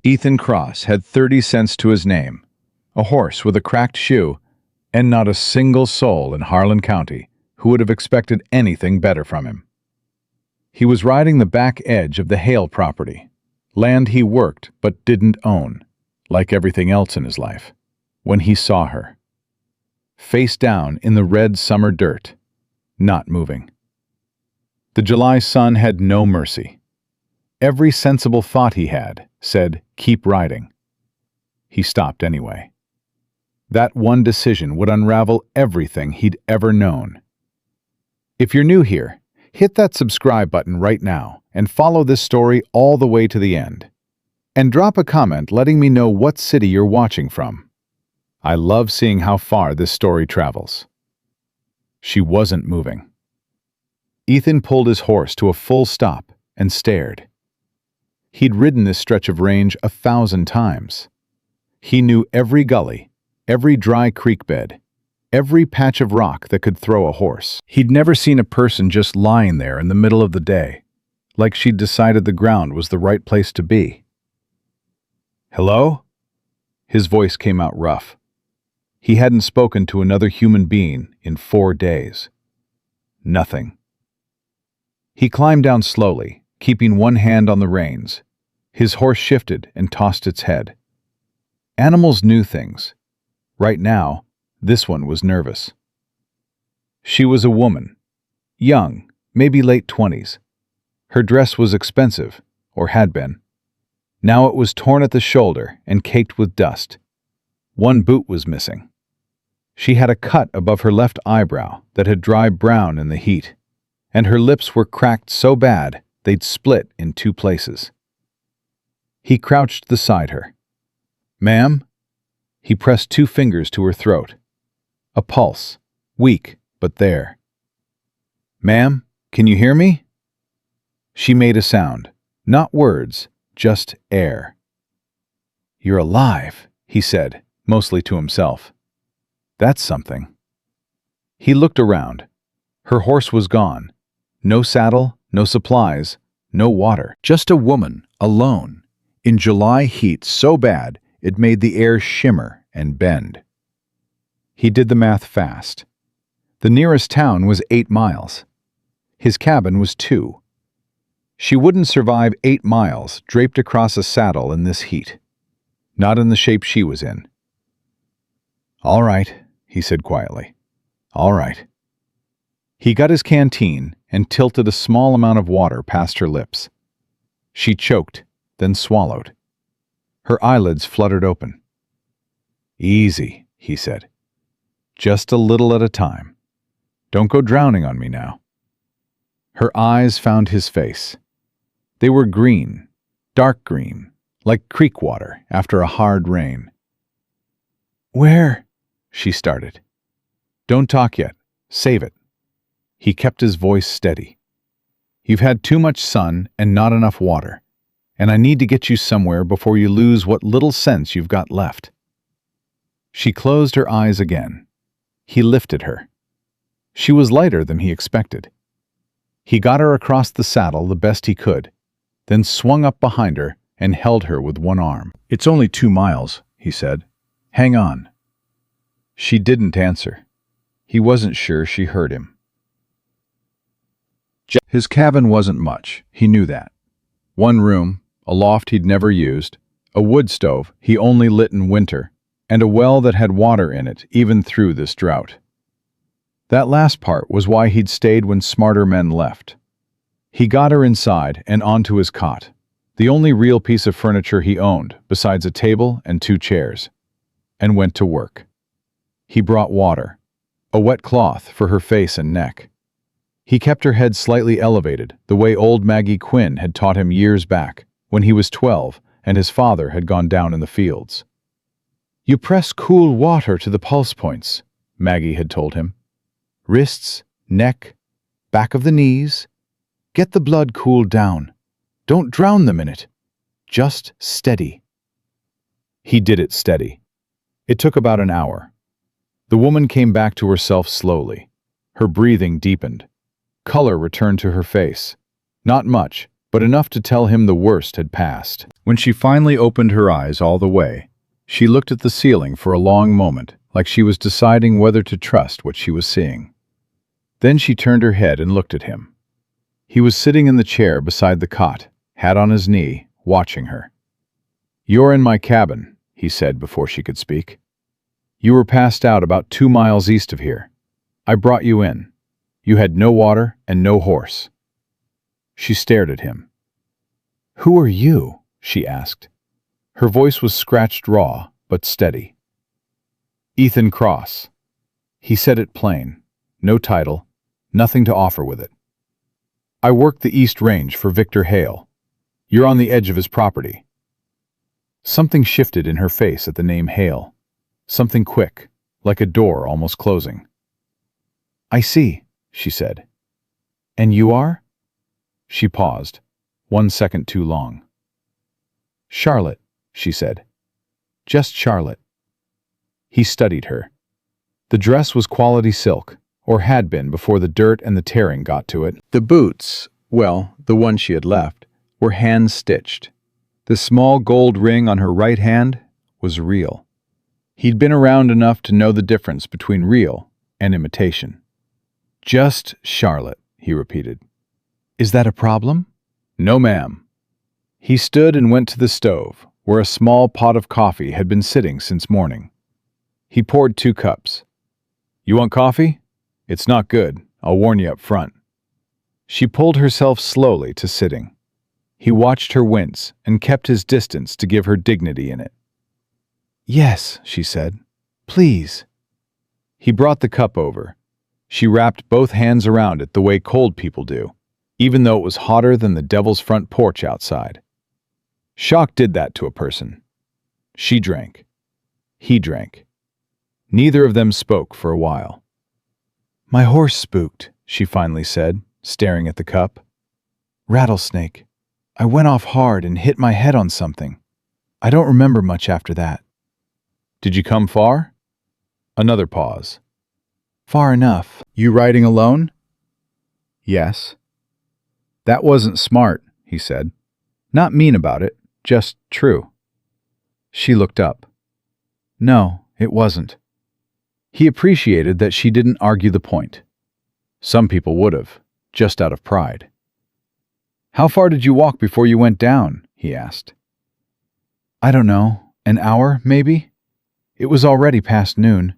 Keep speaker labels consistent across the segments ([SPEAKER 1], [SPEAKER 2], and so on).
[SPEAKER 1] Ethan Cross had 30 cents to his name, a horse with a cracked shoe, and not a single soul in Harlan County who would have expected anything better from him. He was riding the back edge of the Hale property, land he worked but didn't own, like everything else in his life, when he saw her. Face down in the red summer dirt, not moving. The July sun had no mercy. Every sensible thought he had said, "Keep riding." He stopped anyway. That one decision would unravel everything he'd ever known. If you're new here, hit that subscribe button right now and follow this story all the way to the end. And drop a comment letting me know what city you're watching from. I love seeing how far this story travels. She wasn't moving. Ethan pulled his horse to a full stop and stared. He'd ridden this stretch of range 1,000 times. He knew every gully, every dry creek bed, every patch of rock that could throw a horse. He'd never seen a person just lying there in the middle of the day, like she'd decided the ground was the right place to be. "Hello?" His voice came out rough. He hadn't spoken to another human being in 4 days. Nothing. He climbed down slowly, keeping one hand on the reins. His horse shifted and tossed its head. Animals knew things. Right now, this one was nervous. She was a woman. Young, maybe late 20s. Her dress was expensive, or had been. Now it was torn at the shoulder and caked with dust. One boot was missing. She had a cut above her left eyebrow that had dried brown in the heat, and her lips were cracked so bad they'd split in 2 places. He crouched beside her. "Ma'am?" He pressed 2 fingers to her throat. A pulse, weak, but there. "Ma'am, can you hear me?" She made a sound, not words, just air. "You're alive," he said, mostly to himself. "That's something." He looked around. Her horse was gone. No saddle, no supplies, no water. Just a woman, alone, in July heat so bad it made the air shimmer and bend. He did the math fast. The nearest town was 8 miles. His cabin was 2. She wouldn't survive 8 miles draped across a saddle in this heat. Not in the shape she was in. "All right," he said quietly. "All right." He got his canteen and tilted a small amount of water past her lips. She choked, then swallowed. Her eyelids fluttered open. "Easy," he said. "Just a little at a time. Don't go drowning on me now." Her eyes found his face. They were green, dark green, like creek water after a hard rain. "Where?" she started. "Don't talk yet. Save it." He kept his voice steady. "You've had too much sun and not enough water, and I need to get you somewhere before you lose what little sense you've got left." She closed her eyes again. He lifted her. She was lighter than he expected. He got her across the saddle the best he could, then swung up behind her and held her with one arm. "It's only 2 miles, he said. "Hang on." She didn't answer. He wasn't sure she heard him. His cabin wasn't much, he knew that. 1 room, a loft he'd never used, a wood stove he only lit in winter, and a well that had water in it even through this drought. That last part was why he'd stayed when smarter men left. He got her inside and onto his cot, the only real piece of furniture he owned besides a table and 2 chairs, and went to work. He brought water, a wet cloth for her face and neck. He kept her head slightly elevated, the way old Maggie Quinn had taught him years back, when he was 12 and his father had gone down in the fields. "You press cool water to the pulse points," Maggie had told him. "Wrists, neck, back of the knees. Get the blood cooled down. Don't drown them in it. Just steady." He did it steady. It took about an hour. The woman came back to herself slowly. Her breathing deepened. Color returned to her face. Not much, but enough to tell him the worst had passed. When she finally opened her eyes all the way, she looked at the ceiling for a long moment, like she was deciding whether to trust what she was seeing. Then she turned her head and looked at him. He was sitting in the chair beside the cot, hat on his knee, watching her. "You're in my cabin," he said before she could speak. "You were passed out about 2 miles east of here. I brought you in. You had no water and no horse." She stared at him. "Who are you?" she asked. Her voice was scratched raw, but steady. "Ethan Cross." He said it plain. No title, nothing to offer with it. "I work the East Range for Victor Hale. You're on the edge of his property." Something shifted in her face at the name Hale. Something quick, like a door almost closing. "I see," she said. "And you are?" She paused, 1 second too long. "Charlotte," she said. "Just Charlotte." He studied her. The dress was quality silk, or had been before the dirt and the tearing got to it. The boots, well, the ones she had left, were hand-stitched. The small gold ring on her right hand was real. He'd been around enough to know the difference between real and imitation. "Just Charlotte," he repeated. "Is that a problem?" "No, ma'am." He stood and went to the stove, where a small pot of coffee had been sitting since morning. He poured 2 cups. "You want coffee? It's not good, I'll warn you up front." She pulled herself slowly to sitting. He watched her wince and kept his distance to give her dignity in it. "Yes," she said. "Please." He brought the cup over. She wrapped both hands around it the way cold people do, even though it was hotter than the devil's front porch outside. Shock did that to a person. She drank. He drank. Neither of them spoke for a while. "My horse spooked," she finally said, staring at the cup. "Rattlesnake. I went off hard and hit my head on something. I don't remember much after that." "Did you come far?" Another pause. "Far enough." "You riding alone?" "Yes." "That wasn't smart," he said. "Not mean about it, just true." She looked up. No, it wasn't. He appreciated that she didn't argue the point. Some people would have, just out of pride. "How far did you walk before you went down?" he asked. "I don't know, an hour, maybe? It was already past noon."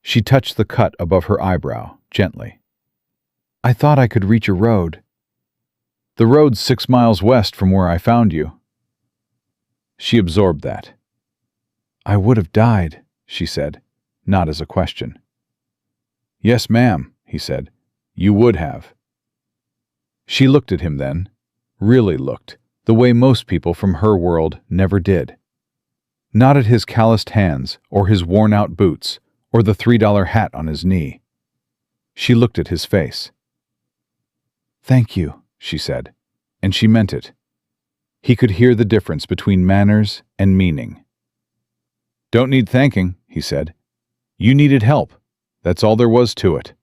[SPEAKER 1] She touched the cut above her eyebrow, gently. "I thought I could reach a road." "The road's 6 miles west from where I found you." She absorbed that. "I would have died," she said, not as a question. "Yes, ma'am," he said. "You would have." She looked at him then, really looked, the way most people from her world never did. Not at his calloused hands, or his worn-out boots, or the $3 hat on his knee. She looked at his face. "Thank you," she said, and she meant it. He could hear the difference between manners and meaning. "Don't need thanking," he said. "You needed help. That's all there was to it."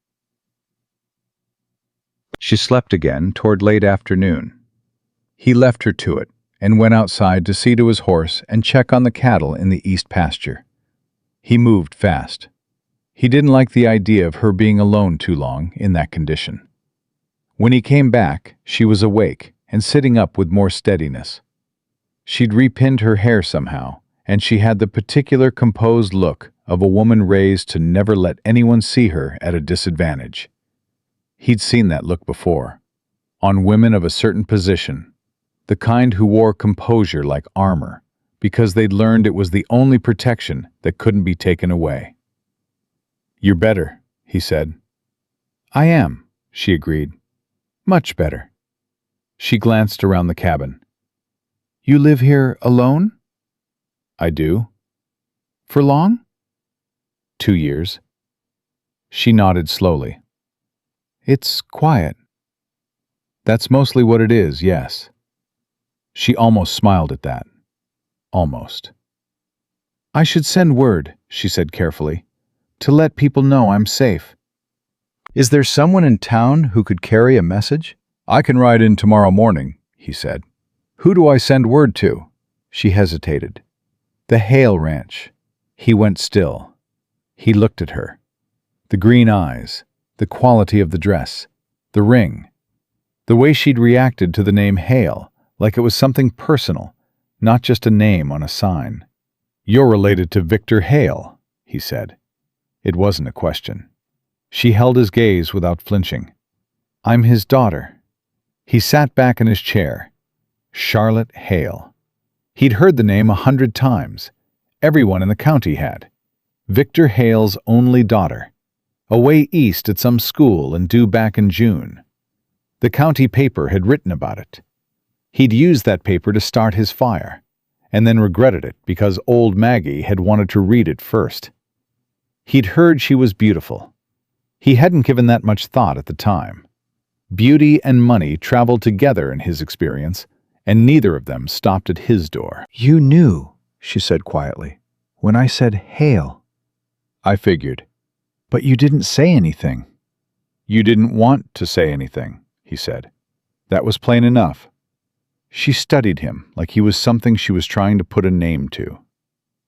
[SPEAKER 1] She slept again toward late afternoon. He left her to it and went outside to see to his horse and check on the cattle in the east pasture. He moved fast. He didn't like the idea of her being alone too long in that condition. When he came back, she was awake and sitting up with more steadiness. She'd repinned her hair somehow, and she had the particular composed look of a woman raised to never let anyone see her at a disadvantage. He'd seen that look before, on women of a certain position, the kind who wore composure like armor, because they'd learned it was the only protection that couldn't be taken away. "You're better," he said. "I am," she agreed. "Much better." She glanced around the cabin. "You live here alone?" "I do." "For long?" 2 years. She nodded slowly. "It's quiet." "That's mostly what it is, yes." She almost smiled at that. Almost. "I should send word," she said carefully, "to let people know I'm safe." "Is there someone in town who could carry a message?" "I can ride in tomorrow morning. he said. "Who do I send word to?" She hesitated. "The Hale Ranch." He went still. He looked at her. The green eyes, the quality of the dress, the ring, the way she'd reacted to the name Hale, like it was something personal, not just a name on a sign. "You're related to Victor Hale," he said. It wasn't a question. She held his gaze without flinching. "I'm his daughter." He sat back in his chair. Charlotte Hale. He'd heard the name 100 times. Everyone in the county had. Victor Hale's only daughter. Away east at some school and due back in June. The county paper had written about it. He'd used that paper to start his fire, and then regretted it because old Maggie had wanted to read it first. He'd heard she was beautiful. He hadn't given that much thought at the time. Beauty and money traveled together in his experience, and neither of them stopped at his door.
[SPEAKER 2] "You knew," she said quietly, "when I said Hale."
[SPEAKER 1] "I figured."
[SPEAKER 2] "But you didn't say anything."
[SPEAKER 1] "You didn't want to say anything," he said. That was plain enough. She studied him like he was something she was trying to put a name to.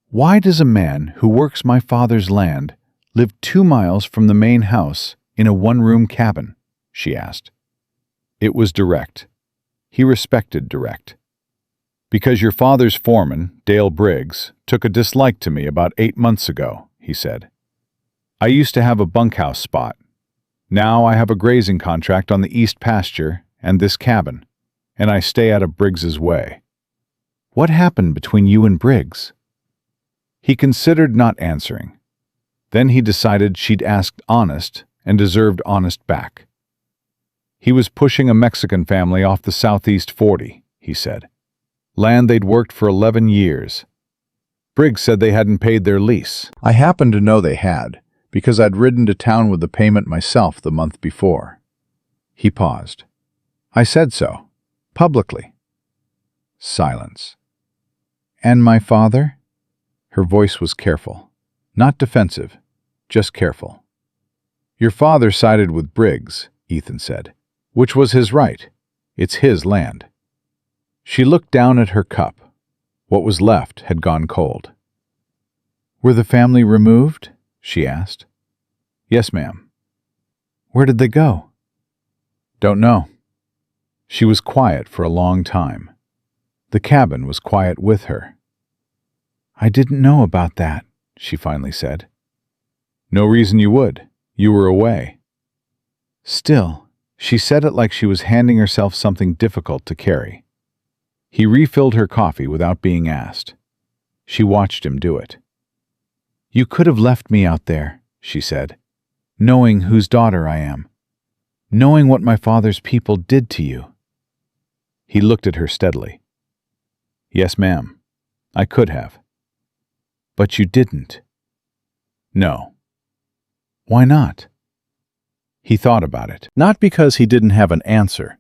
[SPEAKER 1] "Why does a man who works my father's land live 2 miles from the main house in a one-room cabin?" she asked. It was direct. He respected direct. "Because your father's foreman, Dale Briggs, took a dislike to me about 8 months ago," he said. "I used to have a bunkhouse spot. Now I have a grazing contract on the east pasture and this cabin, and I stay out of Briggs's way." "What happened between you and Briggs?" He considered not answering. Then he decided she'd asked honest and deserved honest back. "He was pushing a Mexican family off the Southeast 40, he said. Land they'd worked for 11 years. Briggs said they hadn't paid their lease. I happened to know they had, because I'd ridden to town with the payment myself the month before." He paused. "I said so, publicly." Silence. "And my father?" Her voice was careful. Not defensive, just careful. "Your father sided with Briggs," Ethan said, "which was his right. It's his land." She looked down at her cup. What was left had gone cold. "Were the family removed?" she asked. "Yes, ma'am." "Where did they go?" "Don't know." She was quiet for a long time. The cabin was quiet with her. "I didn't know about that," she finally said. "No reason you would. You were away." Still, she said it like she was handing herself something difficult to carry. He refilled her coffee without being asked. She watched him do it. "You could have left me out there," she said, "knowing whose daughter I am, knowing what my father's people did to you." He looked at her steadily. "Yes, ma'am, I could have." "But you didn't." "No." "Why not?" He thought about it, not because he didn't have an answer,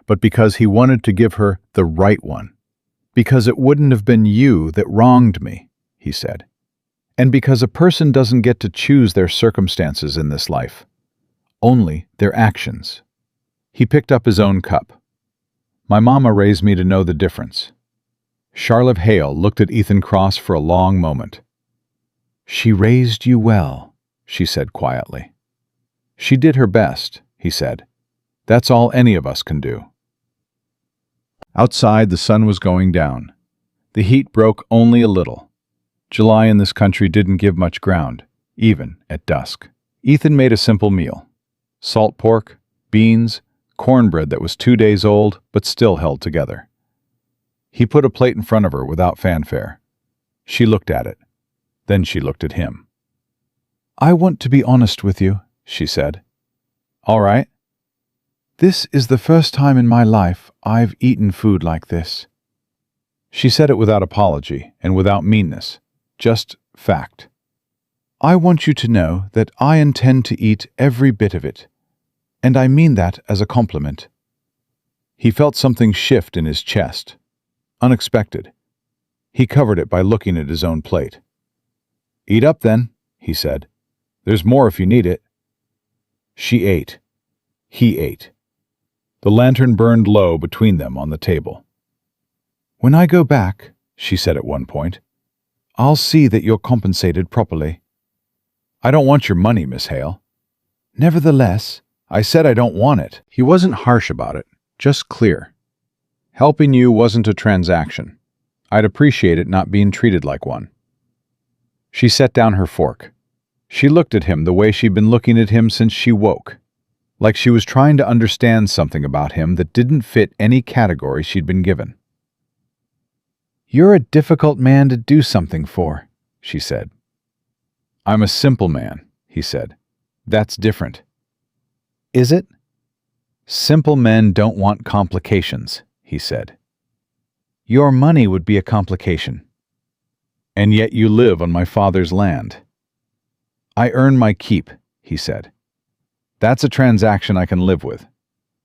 [SPEAKER 1] but because he wanted to give her the right one. "Because it wouldn't have been you that wronged me," he said. "And because a person doesn't get to choose their circumstances in this life, only their actions." He picked up his own cup. "My mama raised me to know the difference." Charlotte Hale looked at Ethan Cross for a long moment. "She raised you well," she said quietly. "She did her best," he said. "That's all any of us can do." Outside, the sun was going down. The heat broke only a little. July in this country didn't give much ground, even at dusk. Ethan made a simple meal. Salt pork, beans, cornbread that was 2 days old but still held together. He put a plate in front of her without fanfare. She looked at it. Then she looked at him. "I want to be honest with you," she said. "All right." "This is the first time in my life I've eaten food like this." She said it without apology and without meanness, just fact. "I want you to know that I intend to eat every bit of it, and I mean that as a compliment." He felt something shift in his chest. Unexpected. He covered it by looking at his own plate. "Eat up then," he said. "There's more if you need it." She ate. He ate. The lantern burned low between them on the table.
[SPEAKER 2] "When I go back," she said at one point, "I'll see that you're compensated properly."
[SPEAKER 1] "I don't want your money, Miss Hale."
[SPEAKER 2] "Nevertheless,"
[SPEAKER 1] "I said I don't want it." He wasn't harsh about it, just clear. "Helping you wasn't a transaction. I'd appreciate it not being treated like one." She set down her fork. She looked at him the way she'd been looking at him since she woke, like she was trying to understand something about him that didn't fit any category she'd been given.
[SPEAKER 2] "You're a difficult man to do something for," she said.
[SPEAKER 1] "I'm a simple man," he said. "That's different."
[SPEAKER 2] "Is it?"
[SPEAKER 1] "Simple men don't want complications," he said.
[SPEAKER 2] "Your money would be a complication."
[SPEAKER 1] "And yet you live on my father's land." "I earn my keep," he said. "That's a transaction I can live with.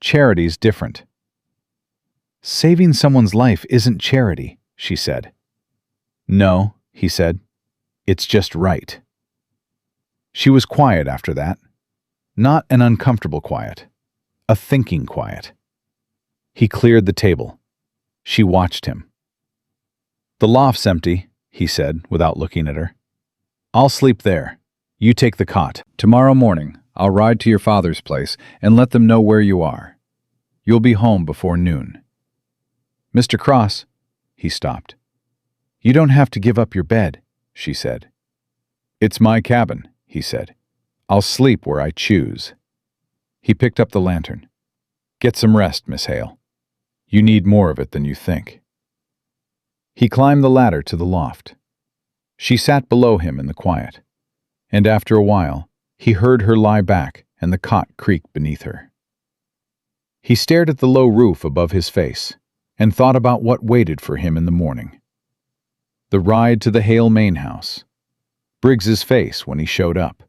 [SPEAKER 1] Charity's different."
[SPEAKER 2] "Saving someone's life isn't charity," she said.
[SPEAKER 1] "No," he said. "It's just right." She was quiet after that. Not an uncomfortable quiet. A thinking quiet. He cleared the table. She watched him. "The loft's empty," he said, without looking at her. "I'll sleep there. You take the cot. Tomorrow morning, I'll ride to your father's place and let them know where you are. You'll be home before noon." "Mr. Cross," he stopped. "You don't have to give up your bed," she said. "It's my cabin," he said. "I'll sleep where I choose." He picked up the lantern. "Get some rest, Miss Hale. You need more of it than you think." He climbed the ladder to the loft. She sat below him in the quiet, and after a while, he heard her lie back and the cot creak beneath her. He stared at the low roof above his face and thought about what waited for him in the morning. The ride to the Hale main house. Briggs's face when he showed up.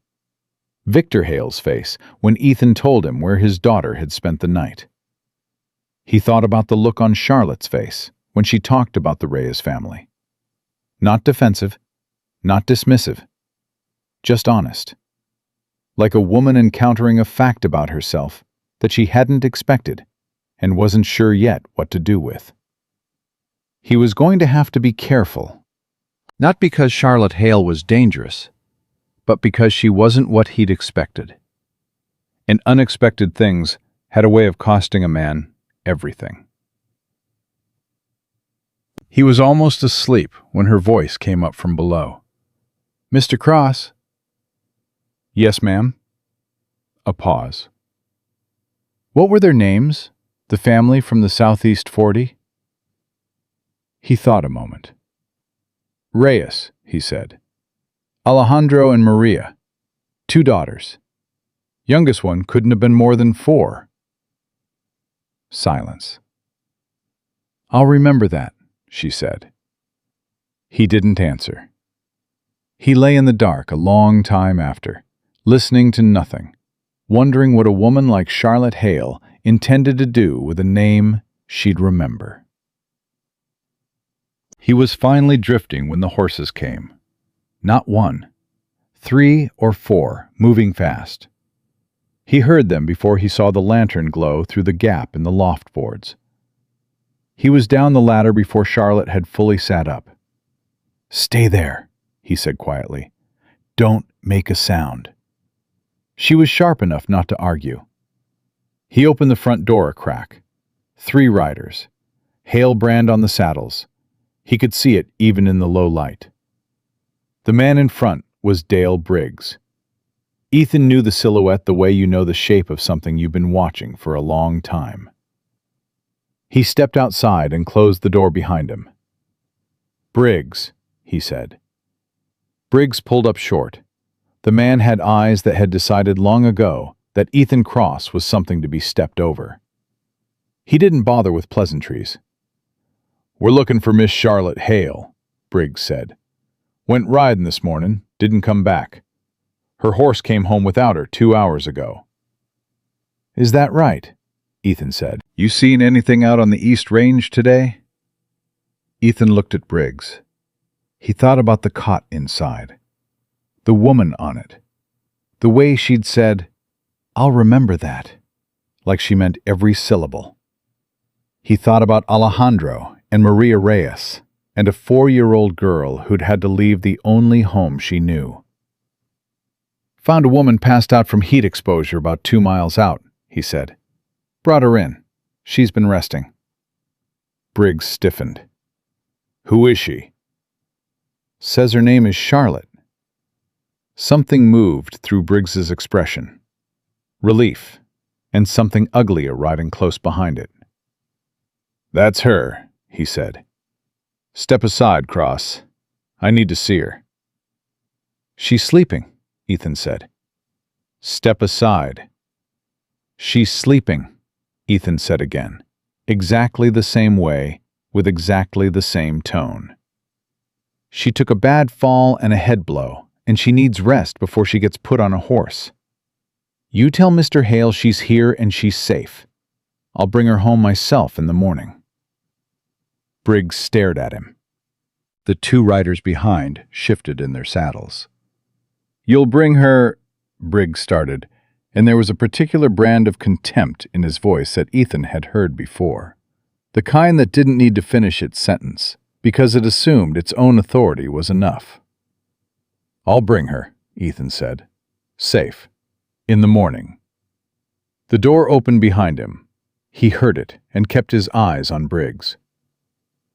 [SPEAKER 1] Victor Hale's face when Ethan told him where his daughter had spent the night. He thought about the look on Charlotte's face when she talked about the Reyes family. Not defensive, not dismissive, just honest. Like a woman encountering a fact about herself that she hadn't expected and wasn't sure yet what to do with. He was going to have to be careful. Not because Charlotte Hale was dangerous, but because she wasn't what he'd expected. And unexpected things had a way of costing a man everything. He was almost asleep when her voice came up from below. "Mr. Cross?" "Yes, ma'am." A pause. "What were their names, the family from the Southeast 40? He thought a moment. "Reyes," he said. "Alejandro and Maria. 2 daughters. Youngest one couldn't have been more than 4. Silence. "I'll remember that," she said. He didn't answer. He lay in the dark a long time after, listening to nothing, wondering what a woman like Charlotte Hale intended to do with a name she'd remember. He was finally drifting when the horses came. Not 1, 3 or 4, moving fast. He heard them before he saw the lantern glow through the gap in the loft boards. He was down the ladder before Charlotte had fully sat up. "Stay there," he said quietly. "Don't make a sound." She was sharp enough not to argue. He opened the front door a crack. 3 riders. Hale brand on the saddles. He could see it even in the low light. The man in front was Dale Briggs. Ethan knew the silhouette the way you know the shape of something you've been watching for a long time. He stepped outside and closed the door behind him. "Briggs," he said. Briggs pulled up short. The man had eyes that had decided long ago that Ethan Cross was something to be stepped over. He didn't bother with pleasantries. "We're looking for Miss Charlotte Hale," Briggs said. "Went riding this morning, didn't come back. Her horse came home without her 2 hours ago." "Is that right?" Ethan said. "You seen anything out on the East Range today?" Ethan looked at Briggs. He thought about the cot inside, the woman on it, the way she'd said, "I'll remember that," like she meant every syllable. He thought about Alejandro and Maria Reyes, and a 4-year-old girl who'd had to leave the only home she knew. "Found a woman passed out from heat exposure about 2 miles out," he said. "Brought her in. She's been resting." Briggs stiffened. "Who is she?" "Says her name is Charlotte." Something moved through Briggs's expression. Relief, and something ugly arriving close behind it. "That's her," he said. "Step aside, Cross. I need to see her." "She's sleeping," Ethan said. "Step aside." "She's sleeping," Ethan said again, exactly the same way, with exactly the same tone. "She took a bad fall and a head blow, and she needs rest before she gets put on a horse. You tell Mr. Hale she's here and she's safe. I'll bring her home myself in the morning." Briggs stared at him. The 2 riders behind shifted in their saddles. "You'll bring her," Briggs started, and there was a particular brand of contempt in his voice that Ethan had heard before. The kind that didn't need to finish its sentence, because it assumed its own authority was enough. "I'll bring her," Ethan said. "Safe. In the morning." The door opened behind him. He heard it and kept his eyes on Briggs.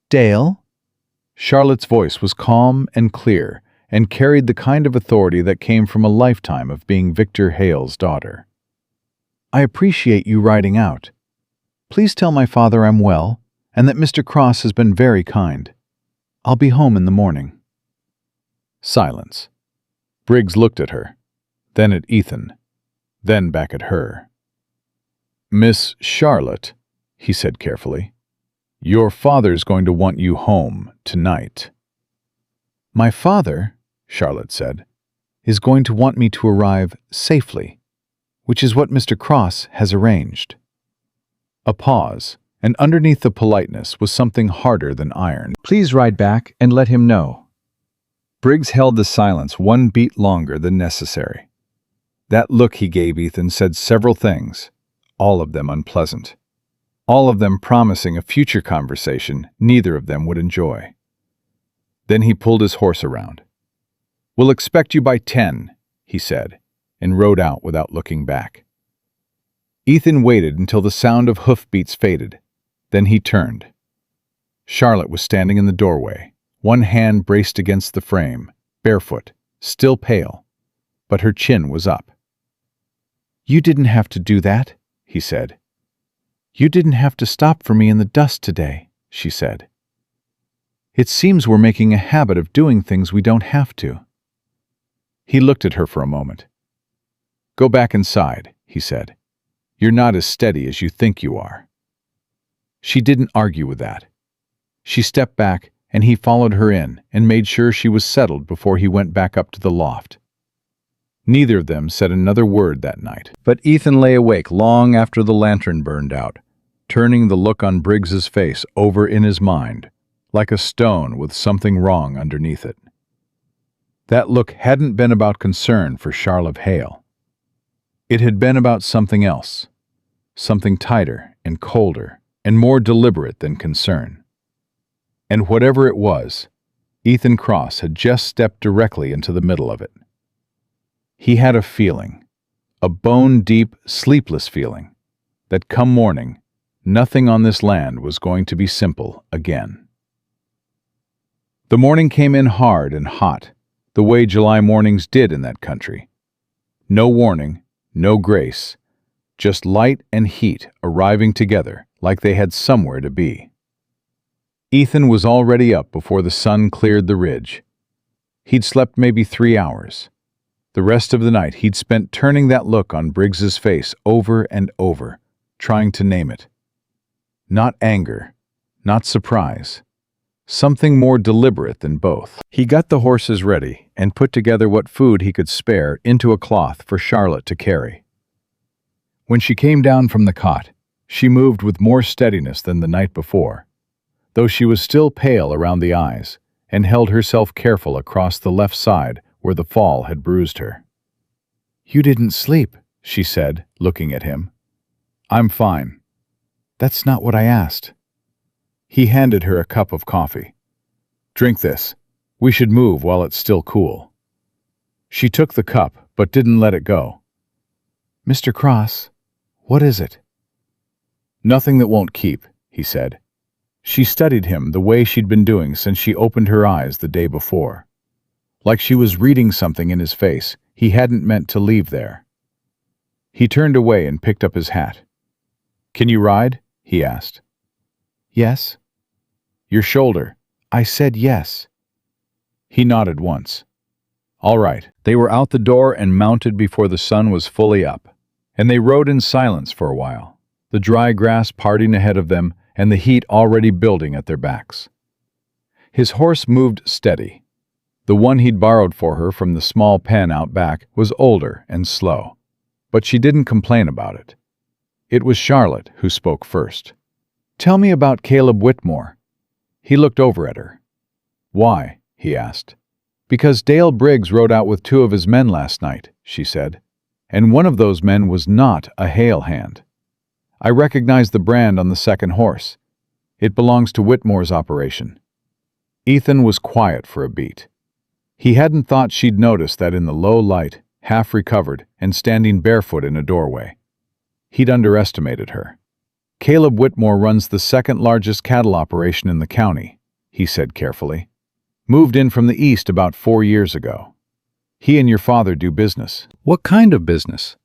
[SPEAKER 1] "Dale?" Charlotte's voice was calm and clear and carried the kind of authority that came from a lifetime of being Victor Hale's daughter. "I appreciate you riding out. Please tell my father I'm well and that Mr. Cross has been very kind. I'll be home in the morning." Silence. Briggs looked at her, then at Ethan, then back at her. "Miss Charlotte," he said carefully, "your father's going to want you home tonight." "My father," Charlotte said, "is going to want me to arrive safely, which is what Mr. Cross has arranged." A pause, and underneath the politeness was something harder than iron. "Please ride back and let him know." Briggs held the silence 1 beat longer than necessary. That look he gave Ethan said several things, all of them unpleasant. All of them promising a future conversation neither of them would enjoy. Then he pulled his horse around. "We'll expect you by 10, he said, and rode out without looking back. Ethan waited until the sound of hoofbeats faded. Then he turned. Charlotte was standing in the doorway, one hand braced against the frame, barefoot, still pale, but her chin was up. "You didn't have to do that," he said. "You didn't have to stop for me in the dust today," she said. "It seems we're making a habit of doing things we don't have to." He looked at her for a moment. "Go back inside," he said. "You're not as steady as you think you are." She didn't argue with that. She stepped back, and he followed her in and made sure she was settled before he went back up to the loft. Neither of them said another word that night, but Ethan lay awake long after the lantern burned out, turning the look on Briggs's face over in his mind, like a stone with something wrong underneath it. That look hadn't been about concern for Charlotte Hale. It had been about something else, something tighter and colder and more deliberate than concern. And whatever it was, Ethan Cross had just stepped directly into the middle of it. He had a feeling, a bone-deep, sleepless feeling, that come morning, nothing on this land was going to be simple again. The morning came in hard and hot, the way July mornings did in that country. No warning, no grace, just light and heat arriving together like they had somewhere to be. Ethan was already up before the sun cleared the ridge. He'd slept maybe 3 hours. The rest of the night he'd spent turning that look on Briggs's face over and over, trying to name it. Not anger, not surprise. Something more deliberate than both. He got the horses ready and put together what food he could spare into a cloth for Charlotte to carry. When she came down from the cot, she moved with more steadiness than the night before, though she was still pale around the eyes and held herself careful across the left side where the fall had bruised her. "You didn't sleep," she said, looking at him. I'm fine.
[SPEAKER 2] That's not what I asked.
[SPEAKER 1] He handed her a cup of coffee. Drink this. We should move while it's still cool. She took the cup, but didn't let it go.
[SPEAKER 2] Mr. Cross, what is it?
[SPEAKER 1] Nothing that won't keep, he said. She studied him the way she'd been doing since she opened her eyes the day before. Like she was reading something in his face he hadn't meant to leave there. He turned away and picked up his hat. Can you ride? He asked.
[SPEAKER 2] Yes.
[SPEAKER 1] Your shoulder.
[SPEAKER 2] I said yes.
[SPEAKER 1] He nodded once. All right. They were out the door and mounted before the sun was fully up, and they rode in silence for a while, the dry grass parting ahead of them and the heat already building at their backs. His horse moved steady. The one he'd borrowed for her from the small pen out back was older and slow, but she didn't complain about it. It was Charlotte who spoke first. Tell me about Caleb Whitmore. He looked over at her. Why? He asked. Because Dale Briggs rode out with 2 of his men last night, she said, and one of those men was not a Hale hand. I recognized the brand on the second horse. It belongs to Whitmore's operation. Ethan was quiet for a beat. He hadn't thought she'd noticed that in the low light, half recovered and standing barefoot in a doorway. He'd underestimated her. Caleb Whitmore runs the second largest cattle operation in the county, he said carefully. Moved in from the east about 4 years ago. He and your father do business. What kind of business?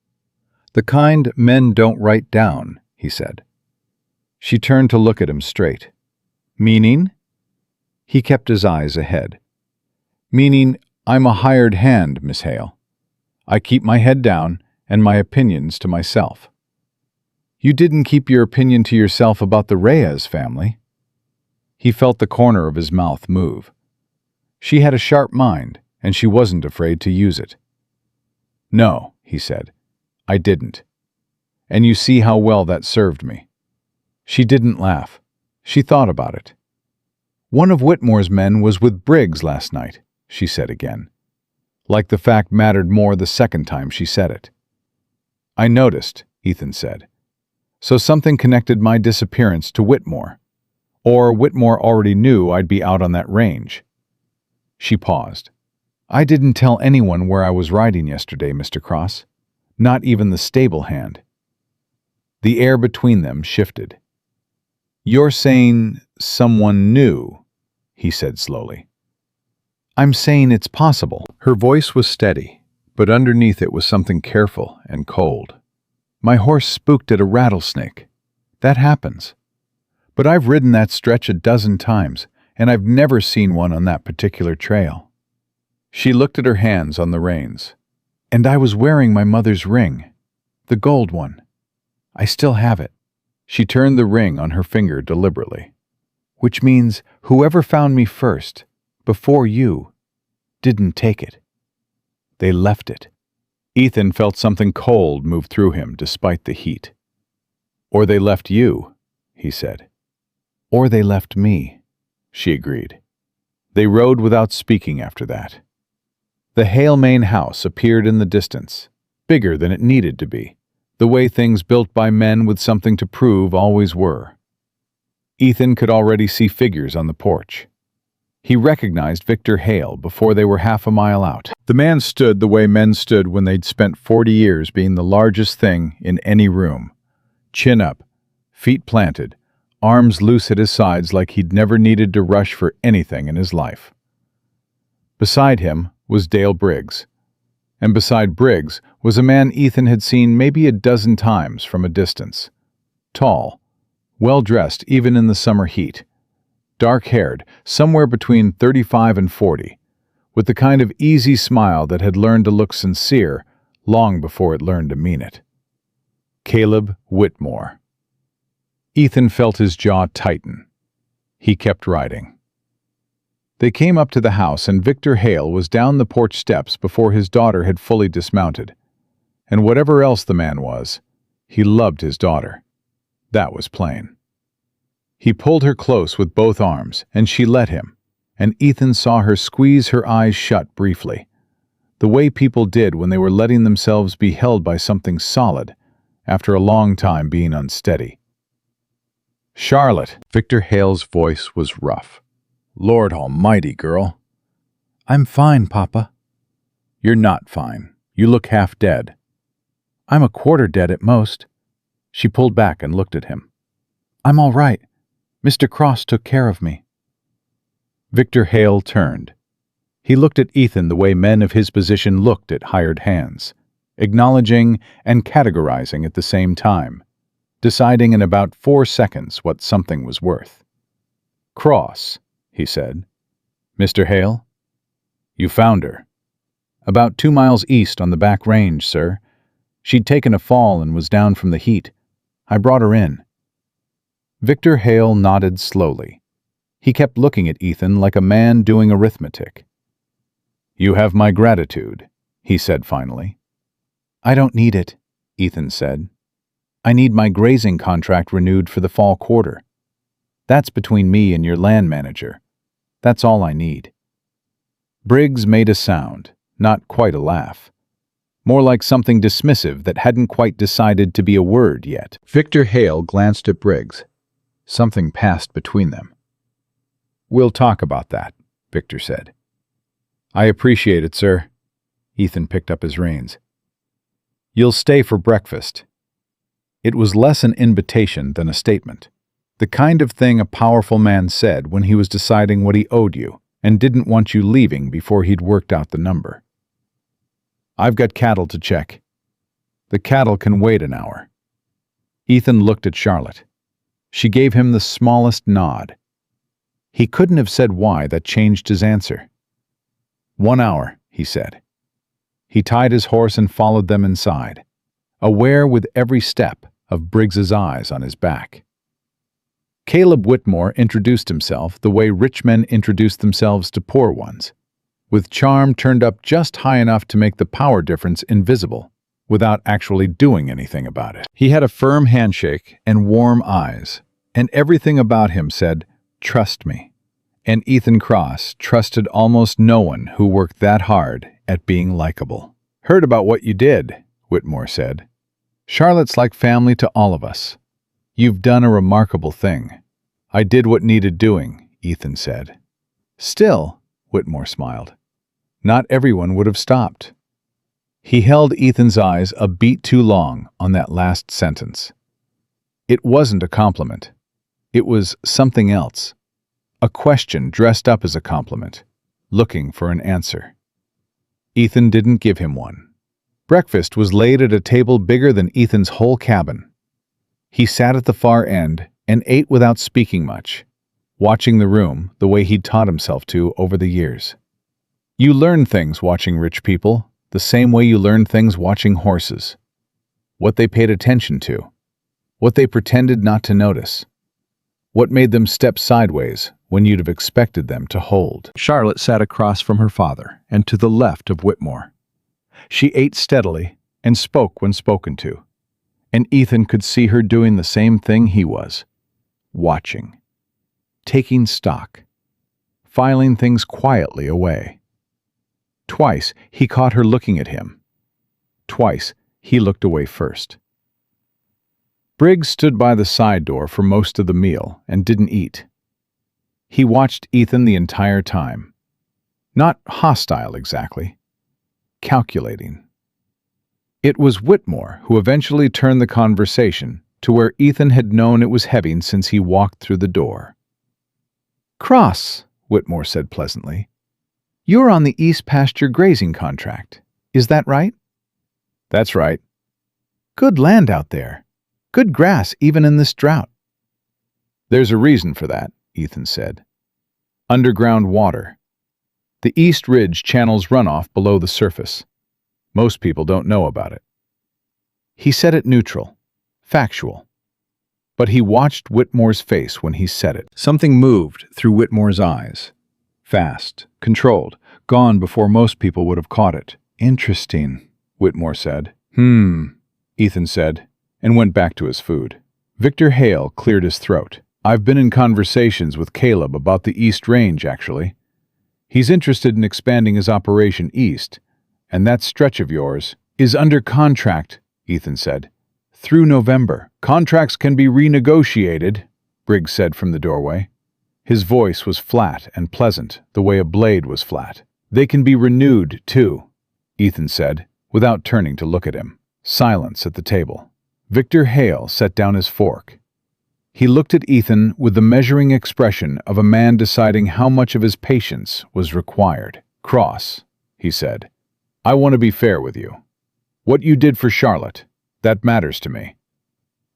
[SPEAKER 1] The kind men don't write down, he said. She turned to look at him straight. Meaning? He kept his eyes ahead. Meaning, I'm a hired hand, Miss Hale. I keep my head down and my opinions to myself. You didn't keep your opinion to yourself about the Reyes family. He felt the corner of his mouth move. She had a sharp mind, and she wasn't afraid to use it. No, he said, I didn't. And you see how well that served me. She didn't laugh. She thought about it. One of Whitmore's men was with Briggs last night, she said again. Like the fact mattered more the second time she said it. I noticed, Ethan said. So something connected my disappearance to Whitmore. Or Whitmore already knew I'd be out on that range. She paused. I didn't tell anyone where I was riding yesterday, Mr. Cross. Not even the stable hand. The air between them shifted. You're saying someone knew, he said slowly. I'm saying it's possible. Her voice was steady, but underneath it was something careful and cold. My horse spooked at a rattlesnake. That happens. But I've ridden that stretch a dozen times, and I've never seen one on that particular trail. She looked at her hands on the reins. And I was wearing my mother's ring, the gold one. I still have it. She turned the ring on her finger deliberately. Which means whoever found me first, before you, didn't take it. They left it. Ethan felt something cold move through him despite the heat. Or they left you, he said. Or they left me, she agreed. They rode without speaking after that. The Hale Main house appeared in the distance, bigger than it needed to be, the way things built by men with something to prove always were. Ethan could already see figures on the porch. He recognized Victor Hale before they were half a mile out. The man stood the way men stood when they'd spent 40 years being the largest thing in any room. Chin up, feet planted, arms loose at his sides like he'd never needed to rush for anything in his life. Beside him was Dale Briggs, and beside Briggs was a man Ethan had seen maybe a dozen times from a distance. Tall, well-dressed even in the summer heat, dark-haired, somewhere between 35 and 40, with the kind of easy smile that had learned to look sincere long before it learned to mean it. Caleb Whitmore. Ethan felt his jaw tighten. He kept riding. They came up to the house and Victor Hale was down the porch steps before his daughter had fully dismounted. And whatever else the man was, he loved his daughter. That was plain. He pulled her close with both arms, and she let him, and Ethan saw her squeeze her eyes shut briefly, the way people did when they were letting themselves be held by something solid, after a long time being unsteady. "Charlotte," Victor Hale's voice was rough. "Lord almighty, girl." "I'm fine, Papa." "You're not fine. You look half dead." "I'm a quarter dead at most." She pulled back and looked at him. "I'm all right. Mr. Cross took care of me." Victor Hale turned. He looked at Ethan the way men of his position looked at hired hands, acknowledging and categorizing at the same time, deciding in about 4 seconds what something was worth. "Cross," he said. "Mr. Hale?" "You found her." "About 2 miles east on the back range, sir. She'd taken a fall and was down from the heat. I brought her in." Victor Hale nodded slowly. He kept looking at Ethan like a man doing arithmetic. "You have my gratitude," he said finally. "I don't need it," Ethan said. "I need my grazing contract renewed for the fall quarter. That's between me and your land manager. That's all I need." Briggs made a sound, not quite a laugh. More like something dismissive that hadn't quite decided to be a word yet. Victor Hale glanced at Briggs. Something passed between them. "We'll talk about that," Victor said. "I appreciate it, sir." Ethan picked up his reins. "You'll stay for breakfast." It was less an invitation than a statement. The kind of thing a powerful man said when he was deciding what he owed you and didn't want you leaving before he'd worked out the number. "I've got cattle to check." "The cattle can wait an hour." Ethan looked at Charlotte. She gave him the smallest nod. He couldn't have said why that changed his answer. "1 hour," he said. He tied his horse and followed them inside, aware with every step of Briggs's eyes on his back. Caleb Whitmore introduced himself the way rich men introduce themselves to poor ones, with charm turned up just high enough to make the power difference invisible, without actually doing anything about it. He had a firm handshake and warm eyes, and everything about him said, "Trust me." And Ethan Cross trusted almost no one who worked that hard at being likable. "Heard about what you did," Whitmore said. "Charlotte's like family to all of us. You've done a remarkable thing." "I did what needed doing," Ethan said. "Still," Whitmore smiled, "not everyone would have stopped." He held Ethan's eyes a beat too long on that last sentence. It wasn't a compliment. It was something else. A question dressed up as a compliment, looking for an answer. Ethan didn't give him one. Breakfast was laid at a table bigger than Ethan's whole cabin. He sat at the far end and ate without speaking much, watching the room the way he'd taught himself to over the years. You learn things watching rich people, the same way you learn things watching horses. What they paid attention to, what they pretended not to notice, what made them step sideways when you'd have expected them to hold. Charlotte sat across from her father and to the left of Whitmore. She ate steadily and spoke when spoken to, and Ethan could see her doing the same thing he was, watching, taking stock, filing things quietly away. Twice he caught her looking at him. Twice he looked away first. Briggs stood by the side door for most of the meal and didn't eat. He watched Ethan the entire time. Not hostile exactly. Calculating. It was Whitmore who eventually turned the conversation to where Ethan had known it was heading since he walked through the door. "Cross," Whitmore said pleasantly. "You're on the East Pasture grazing contract. Is that right?" "That's right." "Good land out there. Good grass even in this drought." "There's a reason for that," Ethan said. "Underground water. The East Ridge channels runoff below the surface. Most people don't know about it." He said it neutral, factual. But he watched Whitmore's face when he said it. Something moved through Whitmore's eyes. Fast, controlled, gone before most people would have caught it. "Interesting," Whitmore said. Ethan said, and went back to his food. Victor Hale cleared his throat. "I've been in conversations with Caleb about the East Range, actually. He's interested in expanding his operation east, and that stretch of yours is under contract," Ethan said.
[SPEAKER 2] through November. Contracts can be renegotiated, Briggs said from the doorway. His voice was flat and pleasant, the way a blade was flat. They can be renewed, too, Ethan said, without turning to look at him. Silence at the table. Victor Hale set down his fork. He looked at Ethan with the measuring expression of a man deciding how much of his patience was required. "Cross," he said, "I want to be fair with you. What you did for Charlotte, that matters to me.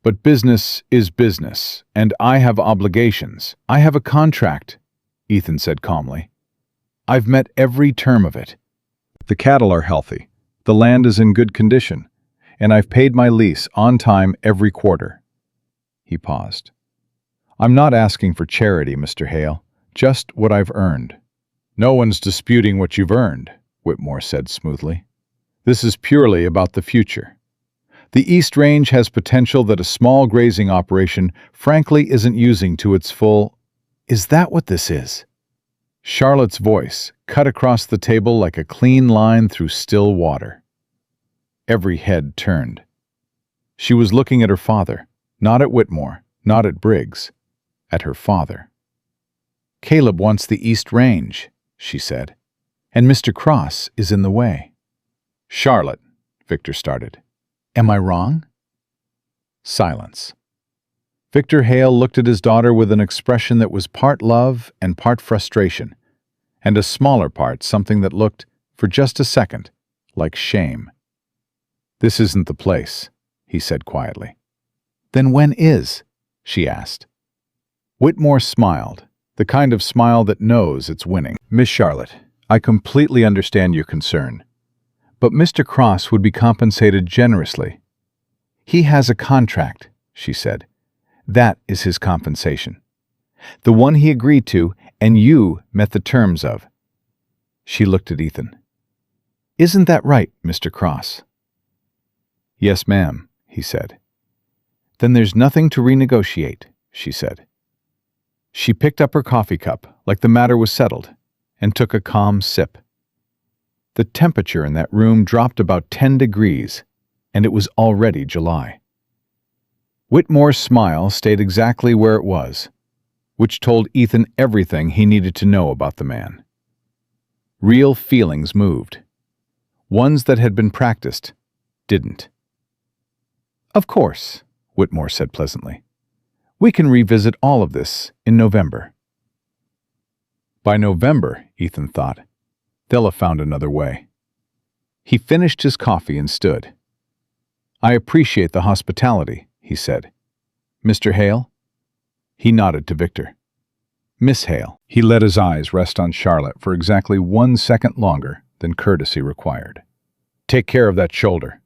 [SPEAKER 2] But business is business, and I have obligations. I have a contract," Ethan said calmly. "I've met every term of it.
[SPEAKER 1] The cattle are healthy, the land is in good condition, and I've paid my lease on time every quarter." He paused. "I'm not asking for charity, Mr. Hale, just what I've earned." "No one's disputing what you've earned," Whitmore said smoothly. "This is purely about the future. The East Range has potential that a small grazing operation frankly isn't using to its full—"
[SPEAKER 2] "Is that what this is?"
[SPEAKER 1] Charlotte's voice cut across the table like a clean line through still water. Every head turned. She was looking at her father, not at Whitmore, not at Briggs, at her father. "Caleb wants the East Range," she said, "and Mr. Cross is in the way." "Charlotte," Victor started. "Am I wrong?" Silence. Victor Hale looked at his daughter with an expression that was part love and part frustration, and a smaller part something that looked, for just a second, like shame. "This isn't the place," he said quietly. "Then when is?" she asked. Whitmore smiled, the kind of smile that knows it's winning. "Miss Charlotte, I completely understand your concern, but Mr. Cross would be compensated generously. He has a contract," she said. "That is his compensation. The one he agreed to, and you met the terms of." She looked at Ethan. "Isn't that right, Mr. Cross?" "Yes, ma'am," he said. "Then there's nothing to renegotiate," she said. She picked up her coffee cup, like the matter was settled, and took a calm sip. The temperature in that room dropped about 10 degrees, and it was already July. Whitmore's smile stayed exactly where it was, which told Ethan everything he needed to know about the man. Real feelings moved. Ones that had been practiced didn't. "Of course," Whitmore said pleasantly. "We can revisit all of this in November." By November, Ethan thought, they'll have found another way. He finished his coffee and stood. "I appreciate the hospitality," he said. "Mr. Hale?" He nodded to Victor. "Miss Hale." He let his eyes rest on Charlotte for exactly 1 second longer than courtesy required. "Take care of that shoulder."